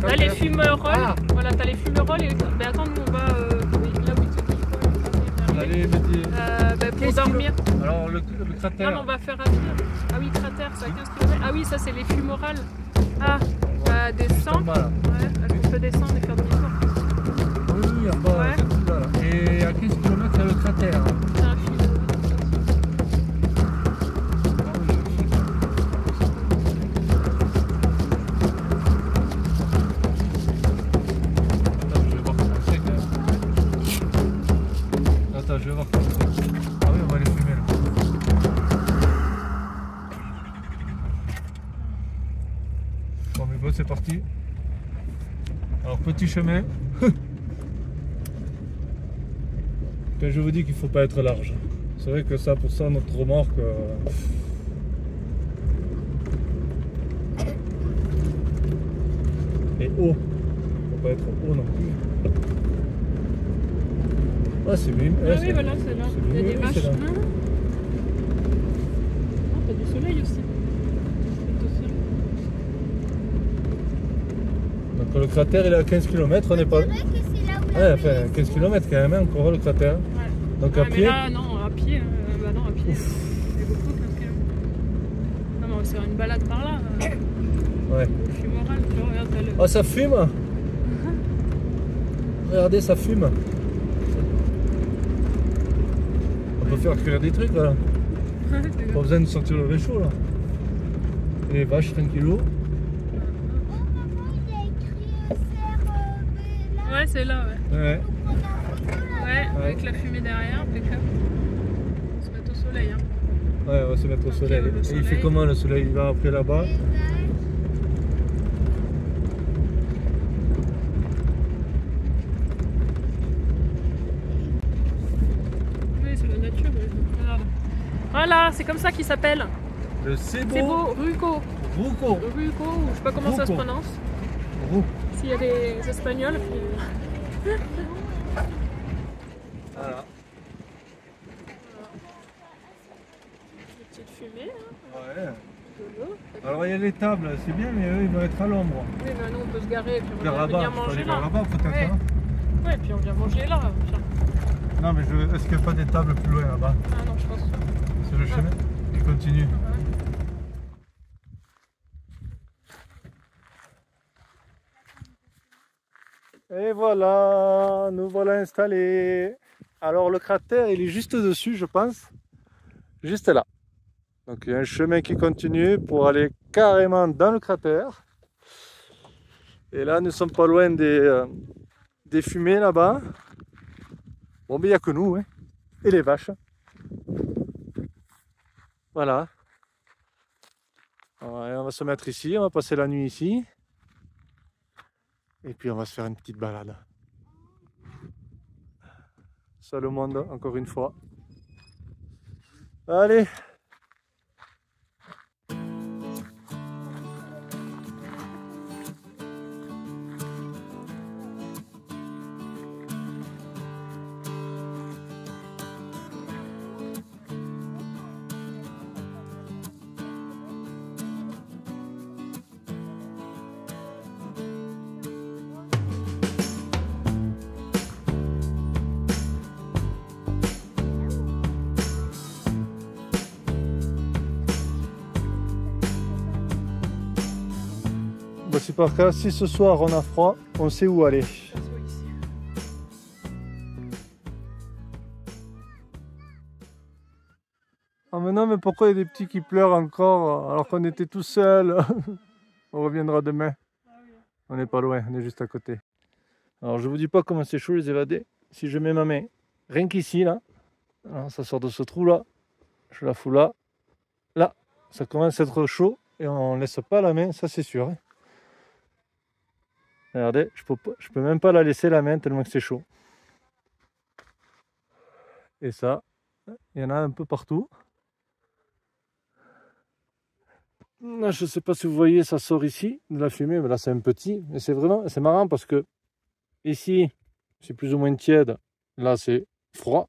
Là, les fumerolles. Ah. Voilà, t'as les fumerolles et... Ben attends, nous on va là où il te dit quoi. Allez, petit. Pour dormir. Alors le cratère. Non, mais on va faire à pied. Ah oui, cratère, c'est à 15 km. Ah oui, ça c'est les fumerolles. Ah, bah descendre. Ouais, on peut descendre et faire demi-tour. Oui, oui, en bas, Ouais. c'est tout là, là. Et à 15 km, il y a le cratère. C'est un fil. Attends, je vais voir comment c'est. Ah oui, on va les fumer là. Bon, mais bon, c'est parti. Alors, petit chemin. Quand je vous dis qu'il ne faut pas être large. C'est vrai que ça, pour ça, notre remorque. Et haut. Il ne faut pas être haut non plus. Ah, c'est mieux. Ah oui, voilà, c'est là. Il y a des vaches. Là. Ah, t'as du soleil aussi. Donc le cratère il est à 15 km, on n'est pas. C'est vrai que c'est là où Ouais, enfin 15 km quand même, hein, encore le cratère. Ouais. Donc Ouais, à mais pied. là, non, à pied. Bah non, à pied. C'est beaucoup, 15 km. Non, mais on va se faire une balade par là. Ouais. Au fumoral, tu vois, regarde, t'as le. Oh, ça fume. Regardez, ça fume. On peut faire cuire des trucs là. Pas besoin de sortir le réchaud là. Et les vaches tranquillou. Oh, maman, il a écrit serre là. Ouais, c'est là, ouais. Ouais. Faut prendre un photo là. Ouais, avec la fumée derrière, impeccable. On se met au soleil, hein. Ouais, on va se mettre au soleil. le Et il soleil. fait comment le soleil? Il va après là-bas. Les vaches. Oui, c'est la nature, ouais. Regarde. Voilà, c'est comme ça qu'il s'appelle. Le C'est beau, Cebo Ruco. Rouco. Ruco, ou je sais pas comment ça se Ruco. prononce. Rou. S'il y a des Espagnols. Puis... Voilà. Des petites fumées, hein, Ouais. de l'eau. Alors il y a les tables, c'est bien, mais eux ils vont être à l'ombre. Oui, mais nous on peut se garer et puis on Vers va là-bas, venir faut aller manger vers là. là-bas peut-être. Ouais. Hein. Ouais, puis on vient manger là. Tiens. Non mais est-ce qu'il n'y a pas des tables plus loin là-bas? Ah non, je pense pas. C'est le chemin qui continue. Ouais. Et voilà, nous voilà installés. Alors le cratère il est juste dessus je pense. Juste là. Donc il y a un chemin qui continue pour aller carrément dans le cratère. Et là nous sommes pas loin des fumées là-bas. Bon mais il n'y a que nous hein. Et les vaches. Voilà. Ouais, on va se mettre ici, on va passer la nuit ici. Et puis on va se faire une petite balade. Seul au monde, encore une fois. Allez! Bah, c'est par cas, si ce soir on a froid, on sait où aller. Ça soit ici. Ah mais non, mais pourquoi il y a des petits qui pleurent encore alors qu'on était tout seul? On reviendra demain. Ah oui. On n'est pas loin, on est juste à côté. Alors je vous dis pas comment c'est chaud les évadés. Si je mets ma main, rien qu'ici là, alors, ça sort de ce trou là, je la fous là, là, ça commence à être chaud et on laisse pas la main, ça c'est sûr. Hein. Regardez, je peux même pas la laisser la main tellement que c'est chaud. Et ça, il y en a un peu partout. Là, je sais pas si vous voyez, ça sort ici de la fumée, mais là c'est un petit. Mais c'est marrant parce que ici, c'est plus ou moins tiède. Là, c'est froid.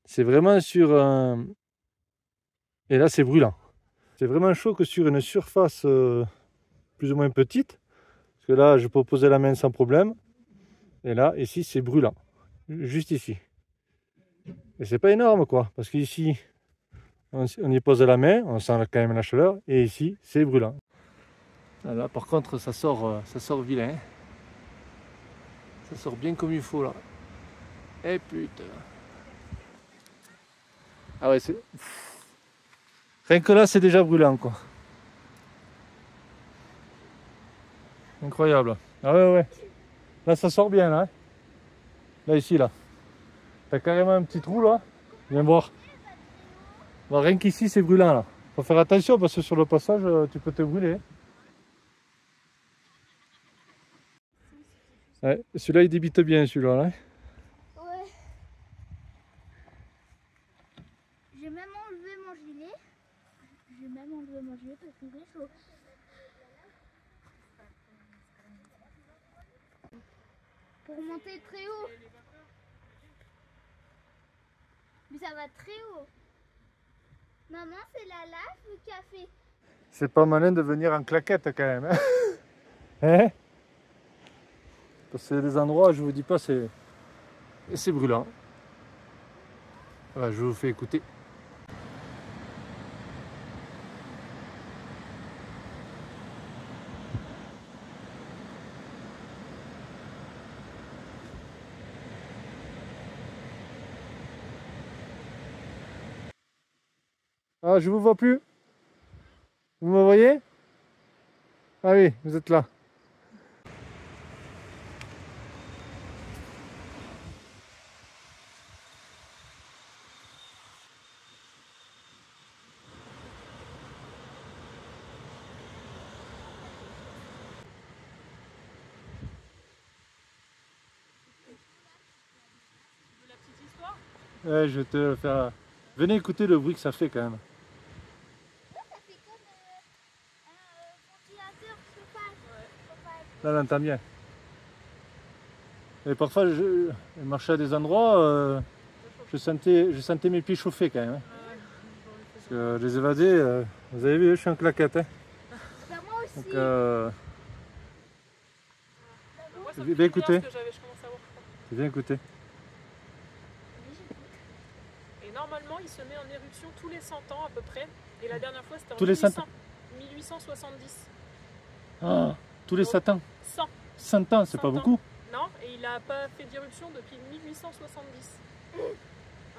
C'est vraiment sur un... Et là, c'est brûlant. C'est vraiment chaud que sur une surface plus ou moins petite. Parce que là, je peux poser la main sans problème. Et là, ici, c'est brûlant. Juste ici. Et c'est pas énorme, quoi. Parce qu'ici, on y pose la main, on sent quand même la chaleur, et ici, c'est brûlant. Là, par contre, ça sort vilain. Ça sort bien comme il faut, là. Eh putain. Ah ouais, c'est... Rien que là, c'est déjà brûlant, quoi. Incroyable. Ah ouais. Là, ça sort bien, là. Là, ici, là. T'as carrément un petit trou, là. Viens voir. Bon, rien qu'ici, c'est brûlant, là. Faut faire attention, parce que sur le passage, tu peux te brûler. Ouais, celui-là, il débite bien, celui-là. Hein. Ouais. J'ai même enlevé mon gilet. Parce qu'il fait chaud. Pour monter très haut. Mais ça va très haut. Maman, c'est la lave qui a fait. C'est pas malin de venir en claquette, quand même. Hein, hein. Parce que des endroits, je vous dis pas, c'est brûlant. Voilà, je vous fais écouter. Ah, je vous vois plus. Vous me voyez? Ah oui, vous êtes là. Ouais, je vais te le faire. Venez écouter le bruit que ça fait quand même. Ça fait comme un ventilateur chauffage. Là, on entend bien. Et parfois, je marchais à des endroits, je sentais mes pieds chauffer quand même. Hein. Parce que les évadés, vous avez vu, je suis en claquette. Hein. Bah, moi aussi. Donc, Moi, ça me bien fait écouter. bien ce que je commence à avoir froid. Bien écouter. Et normalement, il se met en éruption tous les 100 ans à peu près. Et la dernière fois, c'était en Tous les 100 ans. 1870. Ah, tous les 7 ans. 100. 100 ans, c'est 100 pas ans. beaucoup. Non, et il n'a pas fait d'irruption depuis 1870.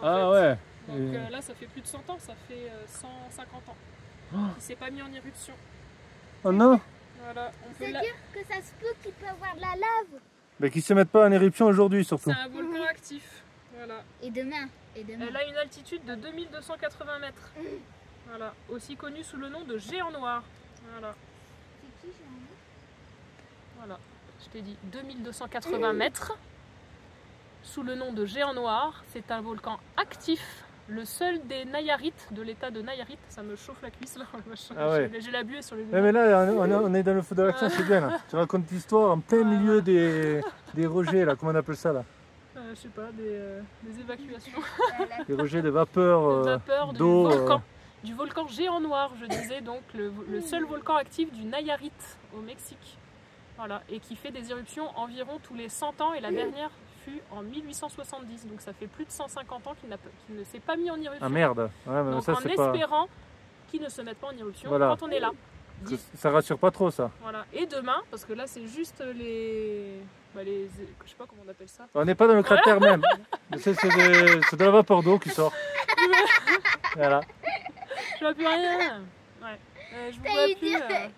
Ah ouais. Donc Et- là, ça fait plus de 100 ans, ça fait 150 ans. Oh. Il s'est pas mis en éruption. Oh non. Voilà, on peut C'est-à-dire que ça se peut qu'il peut avoir de la lave. Mais qu'ils ne se mettent pas en éruption aujourd'hui surtout. C'est un volcan actif. Voilà. Et demain. Elle a une altitude de 2280 mètres. Voilà. Aussi connue sous le nom de géant noir. Voilà. C'est qui, Jean? Voilà. Je t'ai dit 2280 mètres. Sous le nom de géant noir. C'est un volcan actif. Le seul des Nayarit, de l'état de Nayarit. Ça me chauffe la cuisse là. Ah ouais. J'ai la buée sur les Ouais, mais là, on est dans le feu de l'action, c'est bien. Là. Tu racontes l'histoire en plein milieu des rejets, là, comment on appelle ça là? Je sais pas, des évacuations. Des rejets de vapeur, De vapeur d'eau. du volcan géant noir, je disais, donc le seul volcan actif du Nayarit au Mexique. Voilà, et qui fait des éruptions environ tous les 100 ans, et la dernière fut en 1870, donc ça fait plus de 150 ans qu'il ne s'est pas mis en éruption. Ah merde. Ouais, mais donc ça, en c'est pas... sais ne se mettent pas en éruption Voilà. quand on est là. Ça rassure pas trop ça. Voilà. Et demain, parce que là c'est juste les... je sais pas comment on appelle ça. On n'est pas dans le cratère même. C'est de la vapeur d'eau qui sort. Voilà. Je vois plus rien. Ouais. Je vous vois plus. Ouais.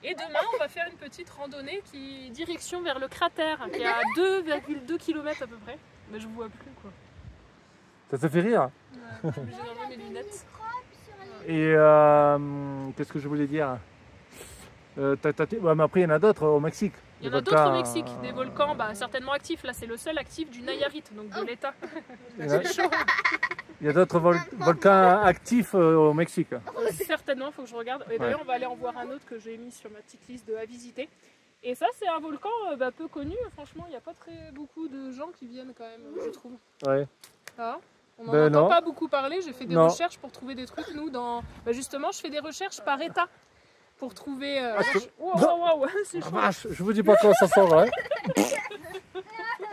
Et demain, on va faire une petite randonnée direction vers le cratère, qui est à 2,2 km à peu près. Mais je vous vois plus quoi. Ça te fait rire? Ouais. J'ai enlevé mes lunettes. Et qu'est-ce que je voulais dire? Ouais, mais après, il y en a d'autres au Mexique. Il y en a d'autres au Mexique, des volcans certainement actifs. Là, c'est le seul actif du Nayarit, donc de l'État. Il y a d'autres volcans actifs au Mexique. Certainement, il faut que je regarde. Et d'ailleurs, on va aller en voir un autre que j'ai mis sur ma petite liste à visiter. Et ça, c'est un volcan peu connu. Franchement, il n'y a pas très beaucoup de gens qui viennent quand même, je trouve. Ouais. Ah, on n'en Ben entend non. pas beaucoup parler. J'ai fait des Non. recherches pour trouver des trucs. Nous, justement, je fais des recherches par État pour trouver. Wow, c'est Ah, chaud. vache, je vous dis pas comment ça sort. Hein.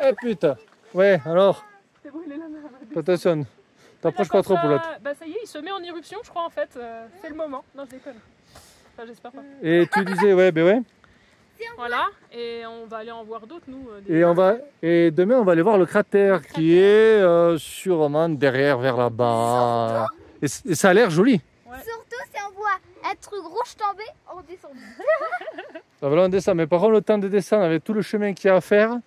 Eh putain. Ouais, alors, C'est brûlé la main. attention. T'approches pas trop, poulotte. Bah ça y est, il se met en éruption, je crois, en fait. C'est le moment. Non, je déconne. Enfin, j'espère pas. Et tu disais, ouais, ben ouais. Voilà, et on va aller en voir d'autres, nous. Et demain, on va aller voir le cratère qui est sûrement derrière, vers là-bas. Et ça a l'air joli. Ouais. Surtout si on voit un truc rouge tomber, on descend. Ça va, là, on descend. Mais par contre, le temps de descendre avec tout le chemin qu'il y a à faire,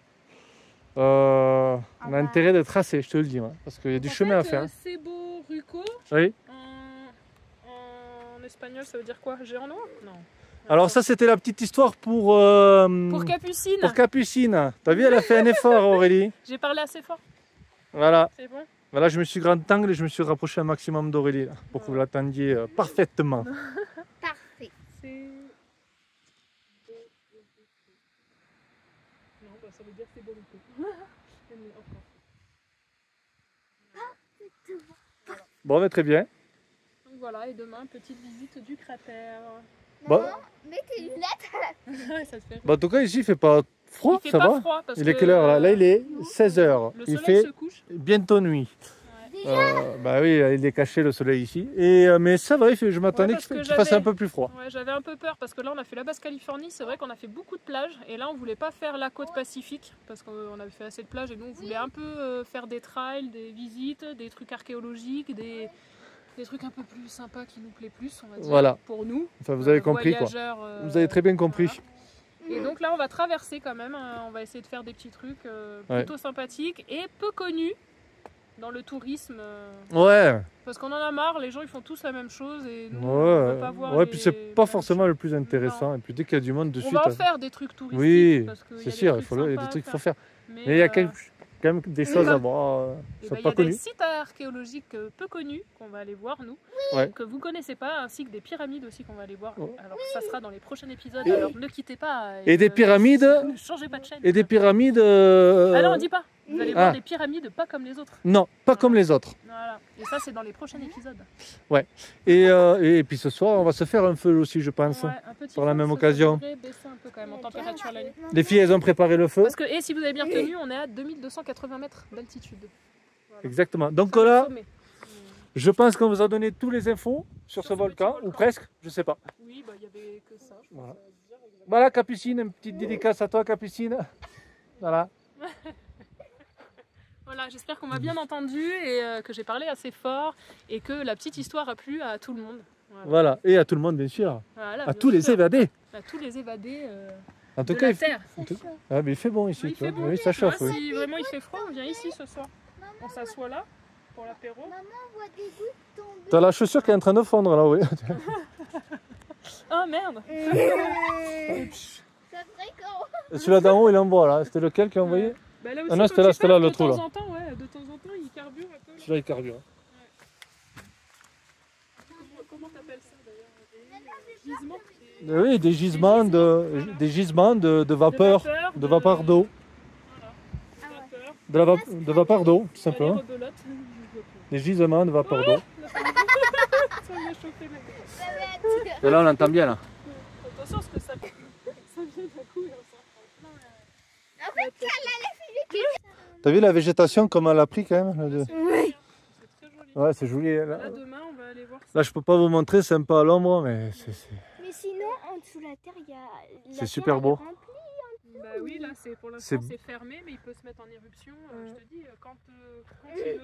on a intérêt de tracer, je te le dis. Hein, parce qu'il y a du chemin à faire. Sebo Ruco, Oui. en espagnol, ça veut dire quoi? Géant noir? Non. Alors ça, c'était la petite histoire pour Capucine. Pour Capucine. T'as vu, elle a fait un effort, Aurélie. J'ai parlé assez fort. Voilà. C'est bon. Voilà, je me suis grand angle et je me suis rapproché un maximum d'Aurélie là, pour que vous l'attendiez parfaitement. Parfait. C'est... Non, bah, ça veut dire c'est beau le coup. Bon, mais très bien. Donc voilà, et demain, petite visite du cratère. Maman, Bah. mets tes lunettes. Ça te fait rire. Bah, en tout cas, ici, il fait pas froid, Il fait ça pas va. froid parce Il est que quelle heure là? Là, il est 16h. le Il soleil fait se couche. bientôt nuit. Ouais. Bah oui, il est caché le soleil ici. Mais ça va, je m'attendais parce qu'il que fasse j'avais- un peu plus froid. Ouais, j'avais un peu peur parce que là on a fait la Basse-Californie, c'est vrai qu'on a fait beaucoup de plages et là on voulait pas faire la côte pacifique parce qu'on avait fait assez de plages et nous on voulait un peu faire des trails, des visites, des trucs archéologiques, des trucs un peu plus sympas qui nous plaît plus, on va dire, Voilà. pour nous. Enfin, vous avez compris quoi. Voyageurs, Vous avez très bien compris. voilà. Et donc là on va traverser quand même, on va essayer de faire des petits trucs plutôt sympathiques et peu connus dans le tourisme. Ouais. Parce qu'on en a marre, les gens ils font tous la même chose et nous, on Ouais. veut pas voir Ouais, les puis c'est pas mêmes forcément choses. le plus intéressant. Et puis dès qu'il y a du monde de On suite. va en faire des trucs touristiques. Oui, parce qu'il y a c'est des sûr, trucs il y a des sympas à trucs qu'il faut faire. Mais Mais il y a quand même des choses à bah, voir et qui sont il y pas a des connues. sites archéologiques peu connus qu'on va aller voir nous, Ouais. que vous connaissez pas, ainsi que des pyramides aussi qu'on va aller voir. Ouais. Alors ça sera dans les prochains épisodes, Et- alors ne quittez pas. Et des pyramides. Ne changez pas de chaîne. Et des pyramides. Ah non, on dit pas. Vous allez voir Ah. des pyramides pas comme les autres. Non, pas comme les autres. Voilà. Et ça c'est dans les prochains épisodes. Et puis ce soir, on va se faire un feu aussi, je pense. Ouais, un petit Par la feu, même ça occasion. devrait baisser un peu quand même en température la nuit. Les filles, elles ont préparé le feu. Parce que, et si vous avez bien retenu, on est à 2280 mètres d'altitude. Voilà. Exactement. Donc Ça, le là, sommet. je pense qu'on vous a donné tous les infos sur ce ce volcan, petit ou volcan. presque, je sais pas. Oui, bah il y avait que ça. Je pense Voilà. à dire exactement. Voilà, Capucine, une petite dédicace à toi, Capucine. Voilà. Voilà, j'espère qu'on m'a bien entendu et que j'ai parlé assez fort et que la petite histoire a plu à tout le monde. Voilà. Et à tout le monde, bien sûr. Voilà, À bien tous les sûr. évadés. À tous les évadés En tout de cas, la il fait... Terre. Ah, mais il fait bon ici. Oui, il tu vois. fait bon. Oui, ça chauffe. Moi, Oui. si vraiment il fait froid, on vient ici ce soir. On s'assoit là pour l'apéro. Maman, on voit des gouttes tomber. T'as la chaussure qui est en train de fondre là, oui. Ah merde. Ça ferait quand Celui-là d'en haut, il envoie là. C'était lequel qui a envoyé? Bah, là aussi, Ah non, quand c'était là, il c'était là, pète, le de trou, là. temps en temps, ouais, de temps en temps, il carbure un peu. Celui-là, il carbure. Comment t'appelles ça d'ailleurs? Des gisements? Oui, des gisements de vapeur, de vapeur d'eau. Voilà. Vapeur. De vapeur d'eau, tout Allez, simplement. rebelote. Des gisements de vapeur d'eau. Ça m'a chauffé la gueule. Et là, on l'entend bien là. Attention parce que ça vient d'un coup et on s'en prend plein. En fait, T'as vu la végétation comme elle a pris quand même C'est très joli. Ouais, c'est joli. Là, Là, demain, on va aller voir ça. là, je peux pas vous montrer, c'est un peu à l'ombre, mais c'est... mais sinon, en dessous de la terre, il y a. C'est super beau. Bah oui, là, c'est pour l'instant, c'est fermé, mais il peut se mettre en éruption. Je te dis, quand il veut.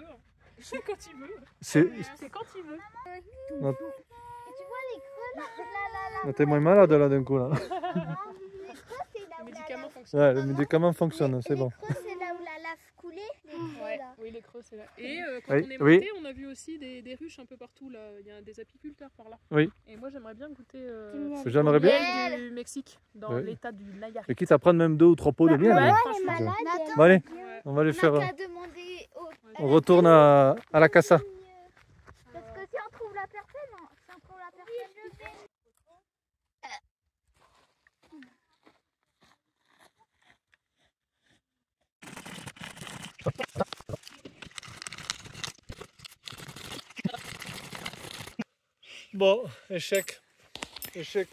C'est quand il veut. C'est... C'est quand il veut. Et tu vois les creux là, T'es moins malade là d'un coup là. les creux, c'est là Le où médicament fonctionne. Ouais, le médicament fonctionne, c'est bon. Les creux, c'est là où la lave coulait. Les creux Ouais, là. oui, les creux, c'est là. Et quand Oui, on est oui. monté, on a vu aussi des ruches un peu partout. Là. Il y a des apiculteurs par là. Oui. Et moi, j'aimerais bien goûter J'aimerais bien. miel du Mexique, dans Oui. l'état du Nayarit. Et quitte à prendre même 2 ou 3 pots de miel. Ouais, hein. franchement. malade. Bon, allez, Ouais. on va aller On faire... n'a qu'à demander On retourne à la casa. Parce que si on trouve la personne, si on trouve la personne, je vais. Bon, échec. Échec.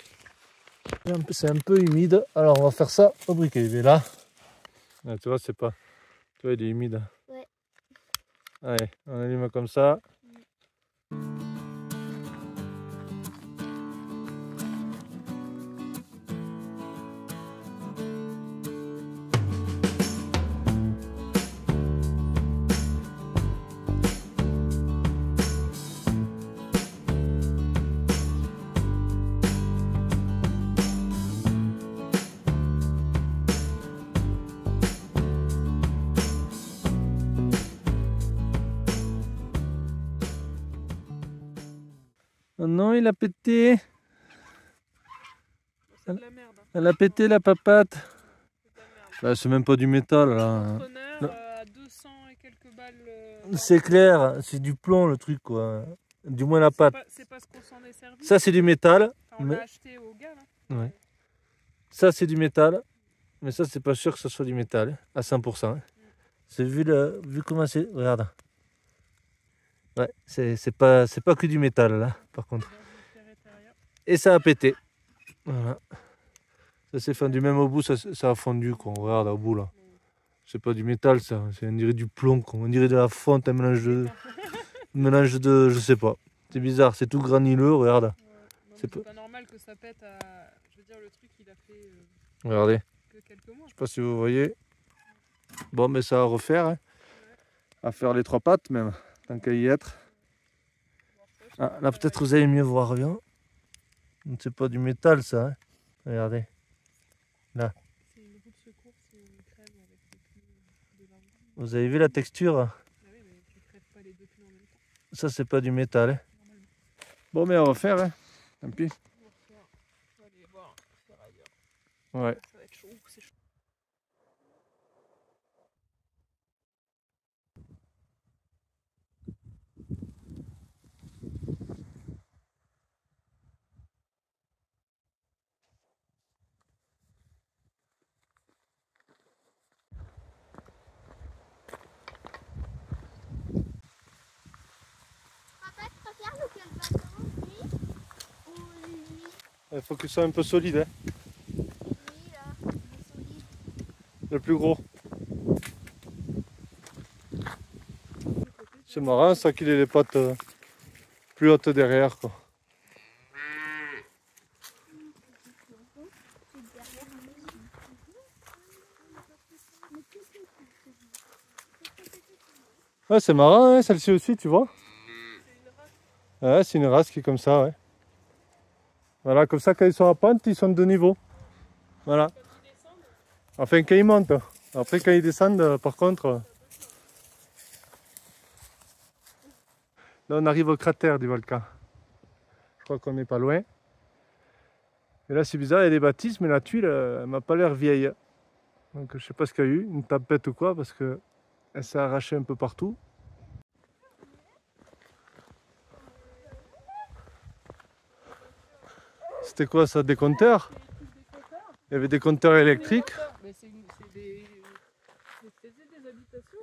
C'est un peu humide. Alors on va faire ça au briquet. Mais là, tu vois, c'est pas... Tu vois, il est humide. Ouais. Allez, on allume comme ça. Oh non, il a pété. C'est de la merde. Elle a pété la papate. C'est de la merde. Bah, c'est même pas du métal là. Conteneur à 200 et quelques balles. C'est clair, c'est du plomb le truc quoi. Du moins la pâte. C'est pas ce qu'on s'en est servi. Ça c'est du métal. Enfin, on l'a acheté au gars là. Ouais. Ça c'est du métal. Mais ça c'est pas sûr que ce soit du métal à 100%. Hein. C'est vu comment c'est. Regarde. Ouais, c'est pas que du métal là par contre. Et ça a pété. Voilà. Ça s'est fendu même au bout, ça a fondu quoi. Regarde au bout là. C'est pas du métal ça, c'est on dirait du plomb quoi. On dirait de la fonte, un mélange de je sais pas. C'est bizarre, c'est tout granuleux, regarde. Ouais. C'est pas normal que ça pète à. Je veux dire, le truc il a fait. Regardez. Que quelques mois. Je sais pas si vous voyez. Bon mais ça à refaire. Hein. À faire les 3 pattes même, tant qu'à y être. Ah, là peut-être vous allez mieux voir bien. C'est pas du métal ça. Hein. Regardez. Là. C'est une roue de secours, c'est une crève avec les pneus de la roue. Vous avez vu la texture? Ah oui, mais tu crèves pas les deux pneus en même temps. Ça c'est pas du métal. Hein. Bon mais à refaire. Hein. Tant pis. On va aller voir, faire ailleurs. Ouais. Ça va être chaud, c'est chaud. Il faut que ce soit un peu solide. Hein. Oui, là, il est solide. Le plus gros. C'est marrant ça qu'il ait les pattes plus hautes derrière quoi. Ouais, c'est marrant hein, celle-ci aussi tu vois. Ouais, c'est une race qui est comme ça ouais. Voilà, comme ça quand ils sont à pente, ils sont de niveau. Voilà. Enfin quand ils montent. Après quand ils descendent, par contre... Là on arrive au cratère du volcan. Je crois qu'on n'est pas loin. Et là c'est bizarre, il y a des bâtisses, mais la tuile elle m'a pas l'air vieille. Donc je sais pas ce qu'il y a eu, une tempête ou quoi, parce que elle s'est arrachée un peu partout. C'était quoi ça, des compteurs? Il y avait des compteurs électriques. Mais c'est des habitations.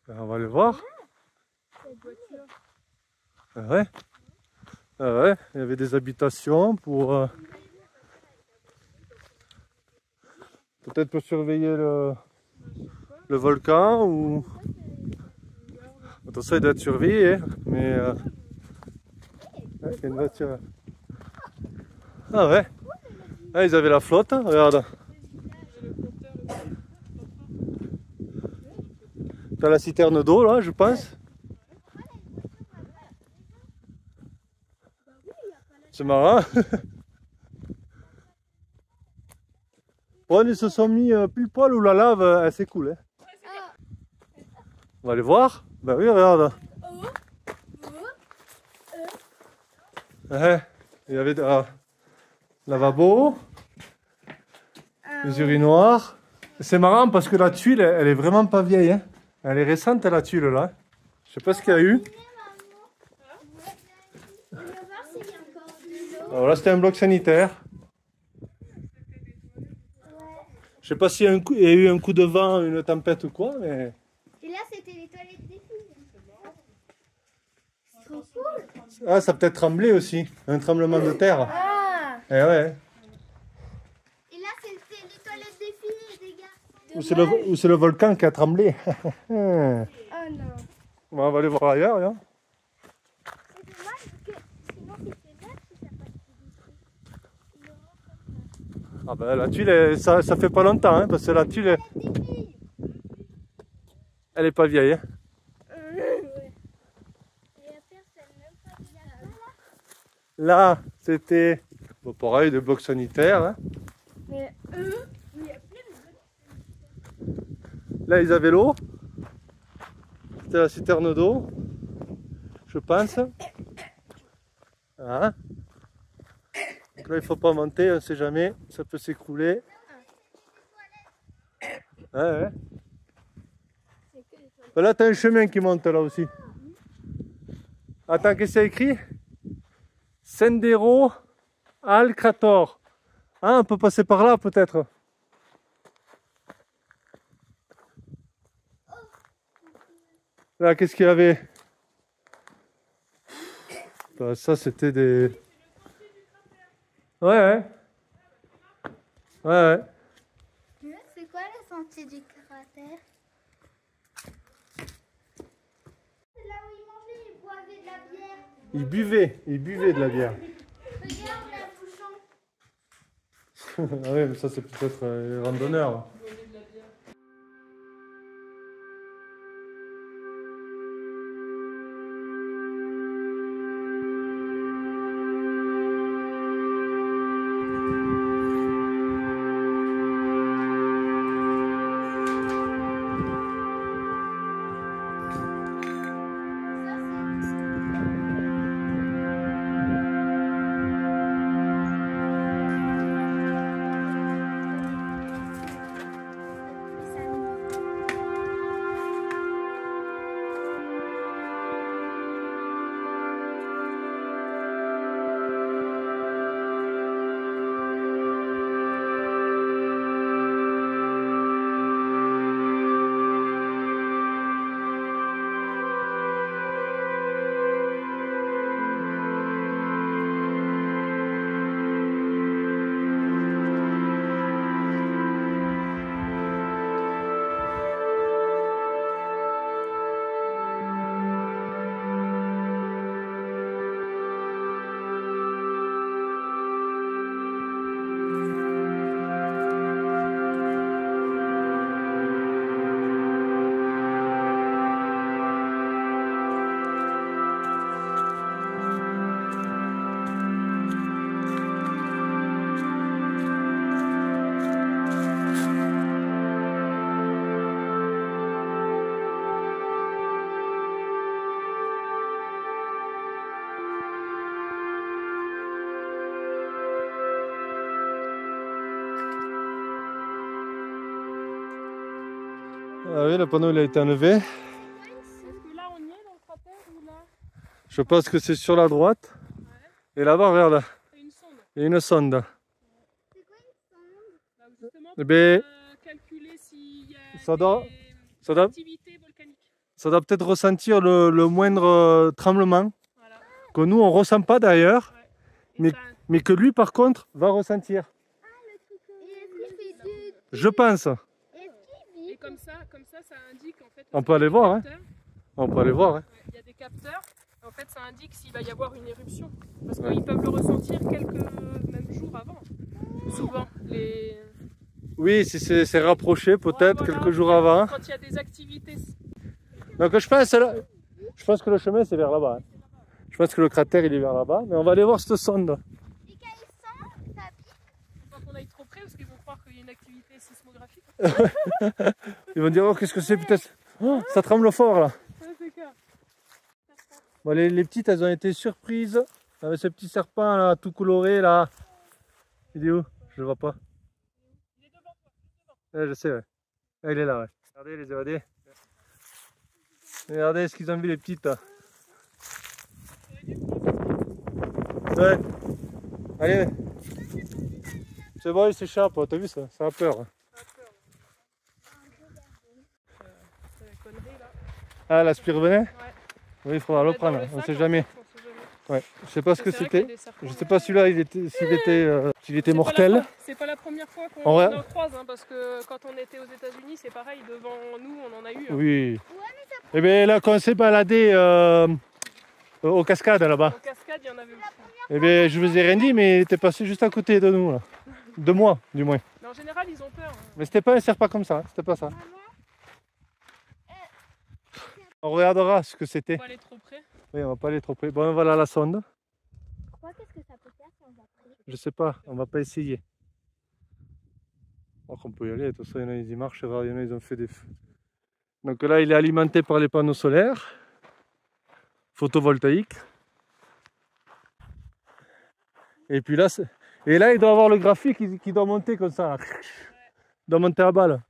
Ben, on va les voir. Ah ouais. Ah ouais, il y avait des habitations pour... peut-être pour surveiller le volcan ou... Attention, il doit être surveillé, mais... Ouais, il y a une voiture. Ah ouais. Ah, ils avaient la flotte, hein, regarde. T'as la citerne d'eau là, je pense. C'est marrant. Bon, ils se sont mis pile poil où la lave, elle s'écoule. Hein. On va aller voir. Ben oui, regarde. Ouais, il y avait lavabo, les urinoirs. C'est marrant parce que la tuile, elle est vraiment pas vieille. Hein. Elle est récente la tuile là. Je sais pas ce qu'il y a eu. Alors là c'était un bloc sanitaire. Je sais pas s'il y a eu un coup de vent, une tempête ou quoi, mais... Et là c'était les toilettes des filles. C'est trop cool. Ah, ça a peut-être tremblé aussi. Un tremblement de terre. Ah. Eh ouais. Et là c'était les toilettes des filles et des garçons. Ou c'est le volcan qui a tremblé. Oh non. On va aller voir ailleurs. Hein. C'est dommage que sinon c'était neuf si ça n'a pas été détruit. Ah ben la tuile, ça fait pas longtemps, hein, parce que la tuile, elle est pas vieille. Hein. Ouais. Et la personne même pas bien Là, c'était bon, pareil, des blocs sanitaires. Hein. Mais il y a plein de Là, ils avaient l'eau. C'était la citerne d'eau, je pense. Hein. Donc là, il faut pas monter, on ne sait jamais, ça peut s'écrouler. Ouais. Ben là, tu as un chemin qui monte là aussi. Attends, qu'est-ce qu'il y a écrit? Sendero al Crator. Ah, on peut passer par là peut-être. Là, qu'est-ce qu'il y avait? Ben, ça, c'était des... Ouais. C'est quoi le sentier du cratère? C'est là où ils mangeaient, ils boivaient de la bière. Ils buvaient de la bière. Regarde la bouchon. Ah oui, mais ça c'est peut-être les randonneurs. Ah oui, le panneau il a été enlevé. Est-ce que là on y est dans le cratère ou là? Je pense que c'est sur la droite. Et là-bas, vers là, C'est une sonde. il y a une sonde. C'est quoi une sonde? Bah, justement, Eh ben, pour calculer s'il y a ça doit- des ça doit- activités volcaniques. Ça doit peut-être ressentir le moindre tremblement, Voilà. que nous on ressent pas d'ailleurs, Ouais. Et Mais- ça- mais que lui par contre va ressentir. Et est-ce qu'il fait Je pense. Est-ce qu'il Et vit? comme ça, ça indique en fait. On peut aller voir, hein. capteurs. On peut aller voir. Hein. Ouais, il y a des capteurs. En fait, ça indique s'il va y avoir une éruption. Parce qu'ils peuvent le ressentir même jours avant. Souvent. Oui, si c'est rapproché peut-être Ouais, voilà. quelques jours avant. Quand il y a des activités. Donc je pense que le chemin c'est vers là-bas. Hein. Je pense que le cratère il est vers là-bas, mais on va aller voir cette sonde. Et quand ils sont, ça pique. Faut pas qu'on aille trop près parce qu'ils vont croire qu'il y a une activité sismographique. Ils vont dire oh qu'est-ce que c'est putain, oh, ça tremble fort là. Ouais, c'est clair. Bon, les petites elles ont été surprises avec ce petit serpent là tout coloré là. Il est où? Je le vois pas. Il est devant toi. Ouais, je sais ouais. Ah, il est là ouais. Regardez les évadés. Regardez ce qu'ils ont vu les petites là. Ouais. Allez. C'est bon, il s'échappe. T'as vu ça? Ça a peur. C'est la connerie là. Ah, l'aspire venin? Ouais. Oui, il faudra le Mettre dans prendre. le On sac, sait en jamais. fait, on sait jamais. Ouais, je sais pas ce que C'est vrai qu'il y a c'était. des serpents. Je sais pas celui-là, s'il était mortel. C'est pas la première fois qu'on En vrai. en croise, hein, parce que quand on était aux États-Unis, c'est pareil, devant nous, on en a eu. Hein. Oui. Et bien là, quand on s'est baladé aux cascades là-bas, En cascade, il y en avait aussi. et bien je vous ai rien dit, mais il était passé juste à côté de nous là. De moi, du moins. Mais en général, ils ont peur. Hein. Mais c'était pas un serpent comme ça, hein, c'était pas ça. On regardera ce que c'était. On va aller trop près. Oui, on va pas aller trop près. Bon, voilà la sonde. Qu'est-ce que ça peut faire si on va près? Je sais pas, on va pas essayer. Alors qu'on peut y aller, de toute façon, il y en a, ils y marchent, il y en a, ils ont fait des feux. Donc là, il est alimenté par les panneaux solaires, photovoltaïques. Et puis là, il doit avoir le graphique qui doit monter comme ça. Il doit monter à balle.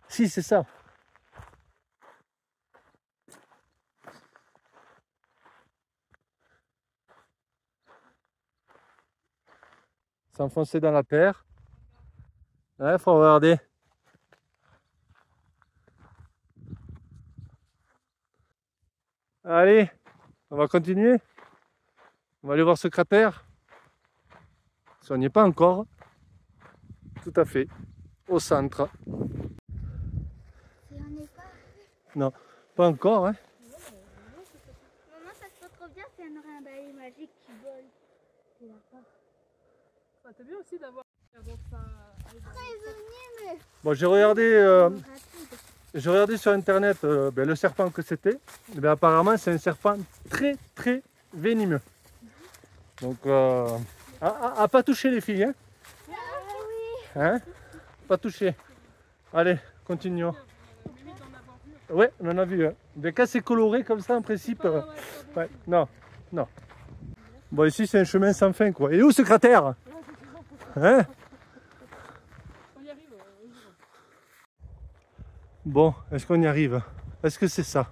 Si, c'est ça. S'enfoncer dans la terre. Ouais, faut regarder. Allez, on va continuer. On va aller voir ce cratère. Si on n'y est pas encore. Tout à fait. Au centre. Si on n'est pas... Non, pas encore. Hein. Maman, ça se passe trop bien si on aurait un balai magique qui vole. Il a pas. C'est bien aussi d'avoir... Bon, j'ai regardé sur internet le serpent que c'était. Apparemment, c'est un serpent très très venimeux. Donc, à pas toucher les filles. Hein, hein, pas toucher. Allez, continuons. Ouais, on en a vu. Hein. Mais quand c'est coloré comme ça, en principe. Ouais, non, non. Bon, ici, c'est un chemin sans fin, quoi. Et où ce cratère? Hein? Bon, est-ce qu'on y arrive? Est-ce que c'est ça?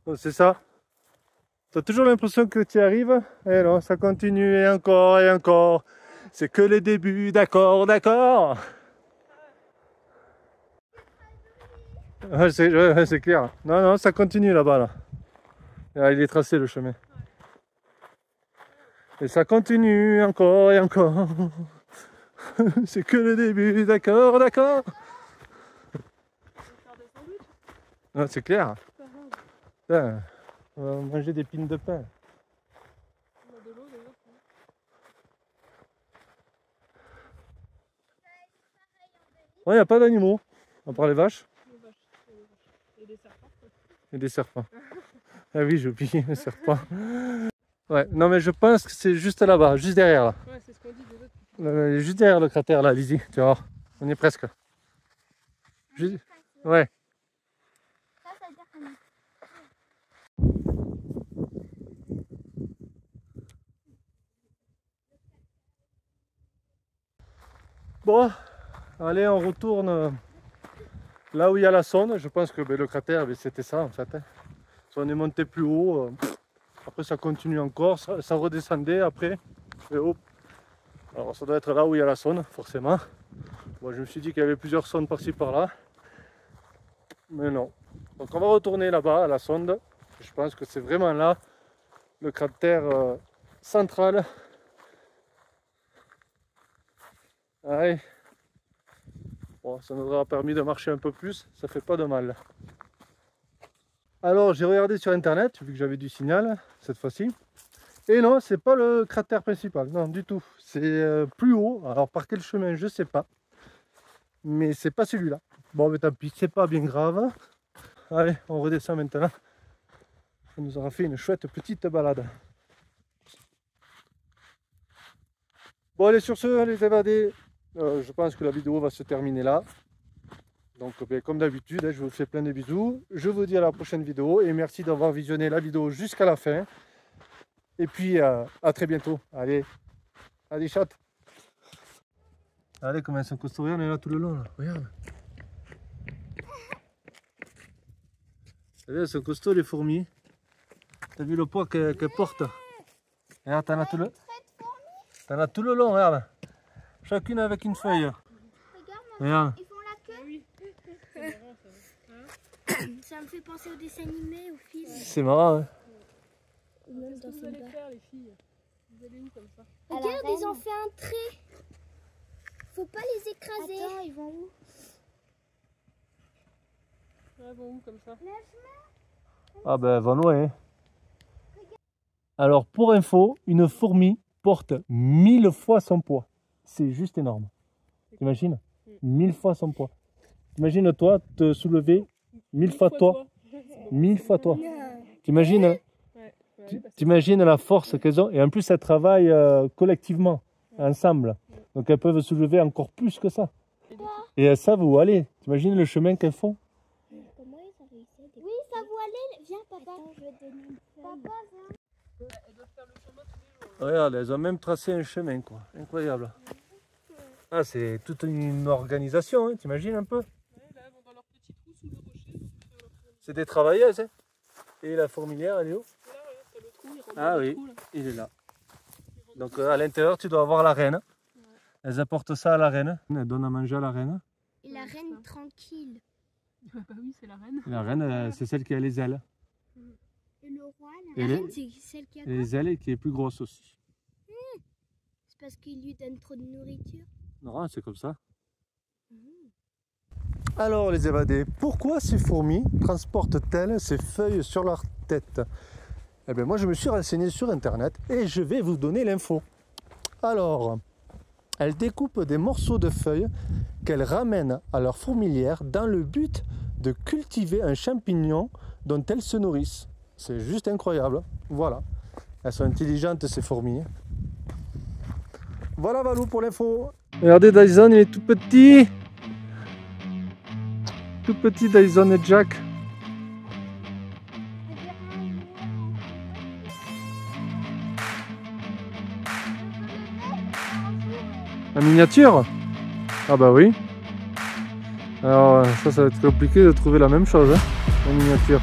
Oh, c'est ça? Tu as toujours l'impression que tu y arrives? Eh non, ça continue et encore et encore. C'est que les débuts, d'accord, d'accord. Ouais, c'est clair. Non, non, ça continue là-bas. Là. Là, il est tracé le chemin. Et ça continue encore et encore. C'est que le début, d'accord, d'accord. Non, c'est clair. Putain, on va manger des pines de pain. Ouais, il n'y a pas d'animaux, à part les vaches. Et des serpents. Et des serpents. Ah oui, j'ai oublié les serpents. Ouais, non mais je pense que c'est juste là-bas, juste derrière là. Ouais, c'est ce qu'on dit des autres. Juste derrière le cratère là, Lizzie, tu vois. On y est presque. Juste... Ouais. Ça veut dire qu'on est... Bon, allez, on retourne là où il y a la sonde. Je pense que le cratère, c'était ça en fait. Hein. Si on est monté plus haut, après ça continue encore, ça redescendait après. Et hop. Alors ça doit être là où il y a la sonde, forcément. Bon, je me suis dit qu'il y avait plusieurs sondes par-ci par-là. Mais non. Donc on va retourner là-bas à la sonde. Je pense que c'est vraiment là, le cratère central. Allez. Bon, ça nous aura permis de marcher un peu plus, ça fait pas de mal. Alors j'ai regardé sur internet, vu que j'avais du signal cette fois-ci. Et non, c'est pas le cratère principal, non du tout. C'est plus haut, alors par quel chemin je sais pas. Mais c'est pas celui-là. Bon mais tant pis, c'est pas bien grave. Allez, on redescend maintenant. Ça nous aura fait une chouette petite balade. Bon allez, sur ce, les évadés, je pense que la vidéo va se terminer là. Donc comme d'habitude, je vous fais plein de bisous. Je vous dis à la prochaine vidéo et merci d'avoir visionné la vidéo jusqu'à la fin. Et puis à très bientôt. Allez, allez chat. Allez, comment elles sont costauds, on est là tout le long. Là. Regarde. Elles sont costauds les fourmis. T'as vu le poids qu'elles portent? Regarde, t'en as tout le long, regarde. Chacune avec une feuille. Regarde, Regarde. ils font la queue. Oui. Ça me fait penser aux dessins animés, aux films. C'est marrant, hein. Qu'est-ce que vous allez faire, les filles? Vous allez où comme ça? Regarde, ils ont fait un trait. Faut pas les écraser. Attends, ils vont où? Ils vont où comme ça? Ah ben, elles vont loin. Hein. Alors, pour info, une fourmi porte 1000 fois son poids. C'est juste énorme. T'imagines? 1000 fois son poids. T'imagines toi te soulever 1000 fois toi. 1000 fois toi. T'imagines? T'imagines la force qu'elles ont. Et en plus, elles travaillent collectivement, ensemble. Donc elles peuvent soulever encore plus que ça. Et elles savent où aller. T'imagines le chemin qu'elles font? Comment ils ont réussi? Oui, ça vaut aller. Viens, papa. Attends, je vais te donner une feuille. Papa, viens. Elles doivent faire le chemin tous les jours. Regarde, elles ont même tracé un chemin, quoi. Incroyable. Ah, c'est toute une organisation, hein. T'imagines un peu? Ouais, là, elles vont dans leur petit trou sous le rocher. C'est des travailleuses, hein. Et la fourmilière, elle est où? Là, regarde, t'as le trou, il rentre Ah dans le oui, trou, là. il est là. Donc à l'intérieur, tu dois avoir la reine. Ouais. Elles apportent ça à la reine. Elles donnent à manger à la reine. Et la reine tranquille. Bah oui, c'est la reine. Et la reine, c'est celle qui a les ailes. Et le roi, Et la les- reine, c'est celle qui a Et quoi? les ailes qui est plus grosse aussi. C'est parce qu'il lui donne trop de nourriture. Non, c'est comme ça. Alors les évadés, pourquoi ces fourmis transportent-elles ces feuilles sur leur tête? Eh bien moi je me suis renseigné sur internet et je vais vous donner l'info. Alors, elles découpent des morceaux de feuilles qu'elles ramènent à leur fourmilière dans le but de cultiver un champignon dont elles se nourrissent. C'est juste incroyable. Voilà. Elles sont intelligentes ces fourmis. Voilà Valou pour l'info. Regardez Dyson, il est tout petit. Tout petit Dyson et Jack. La miniature? Ah bah oui. Alors ça va être compliqué de trouver la même chose, hein, la miniature.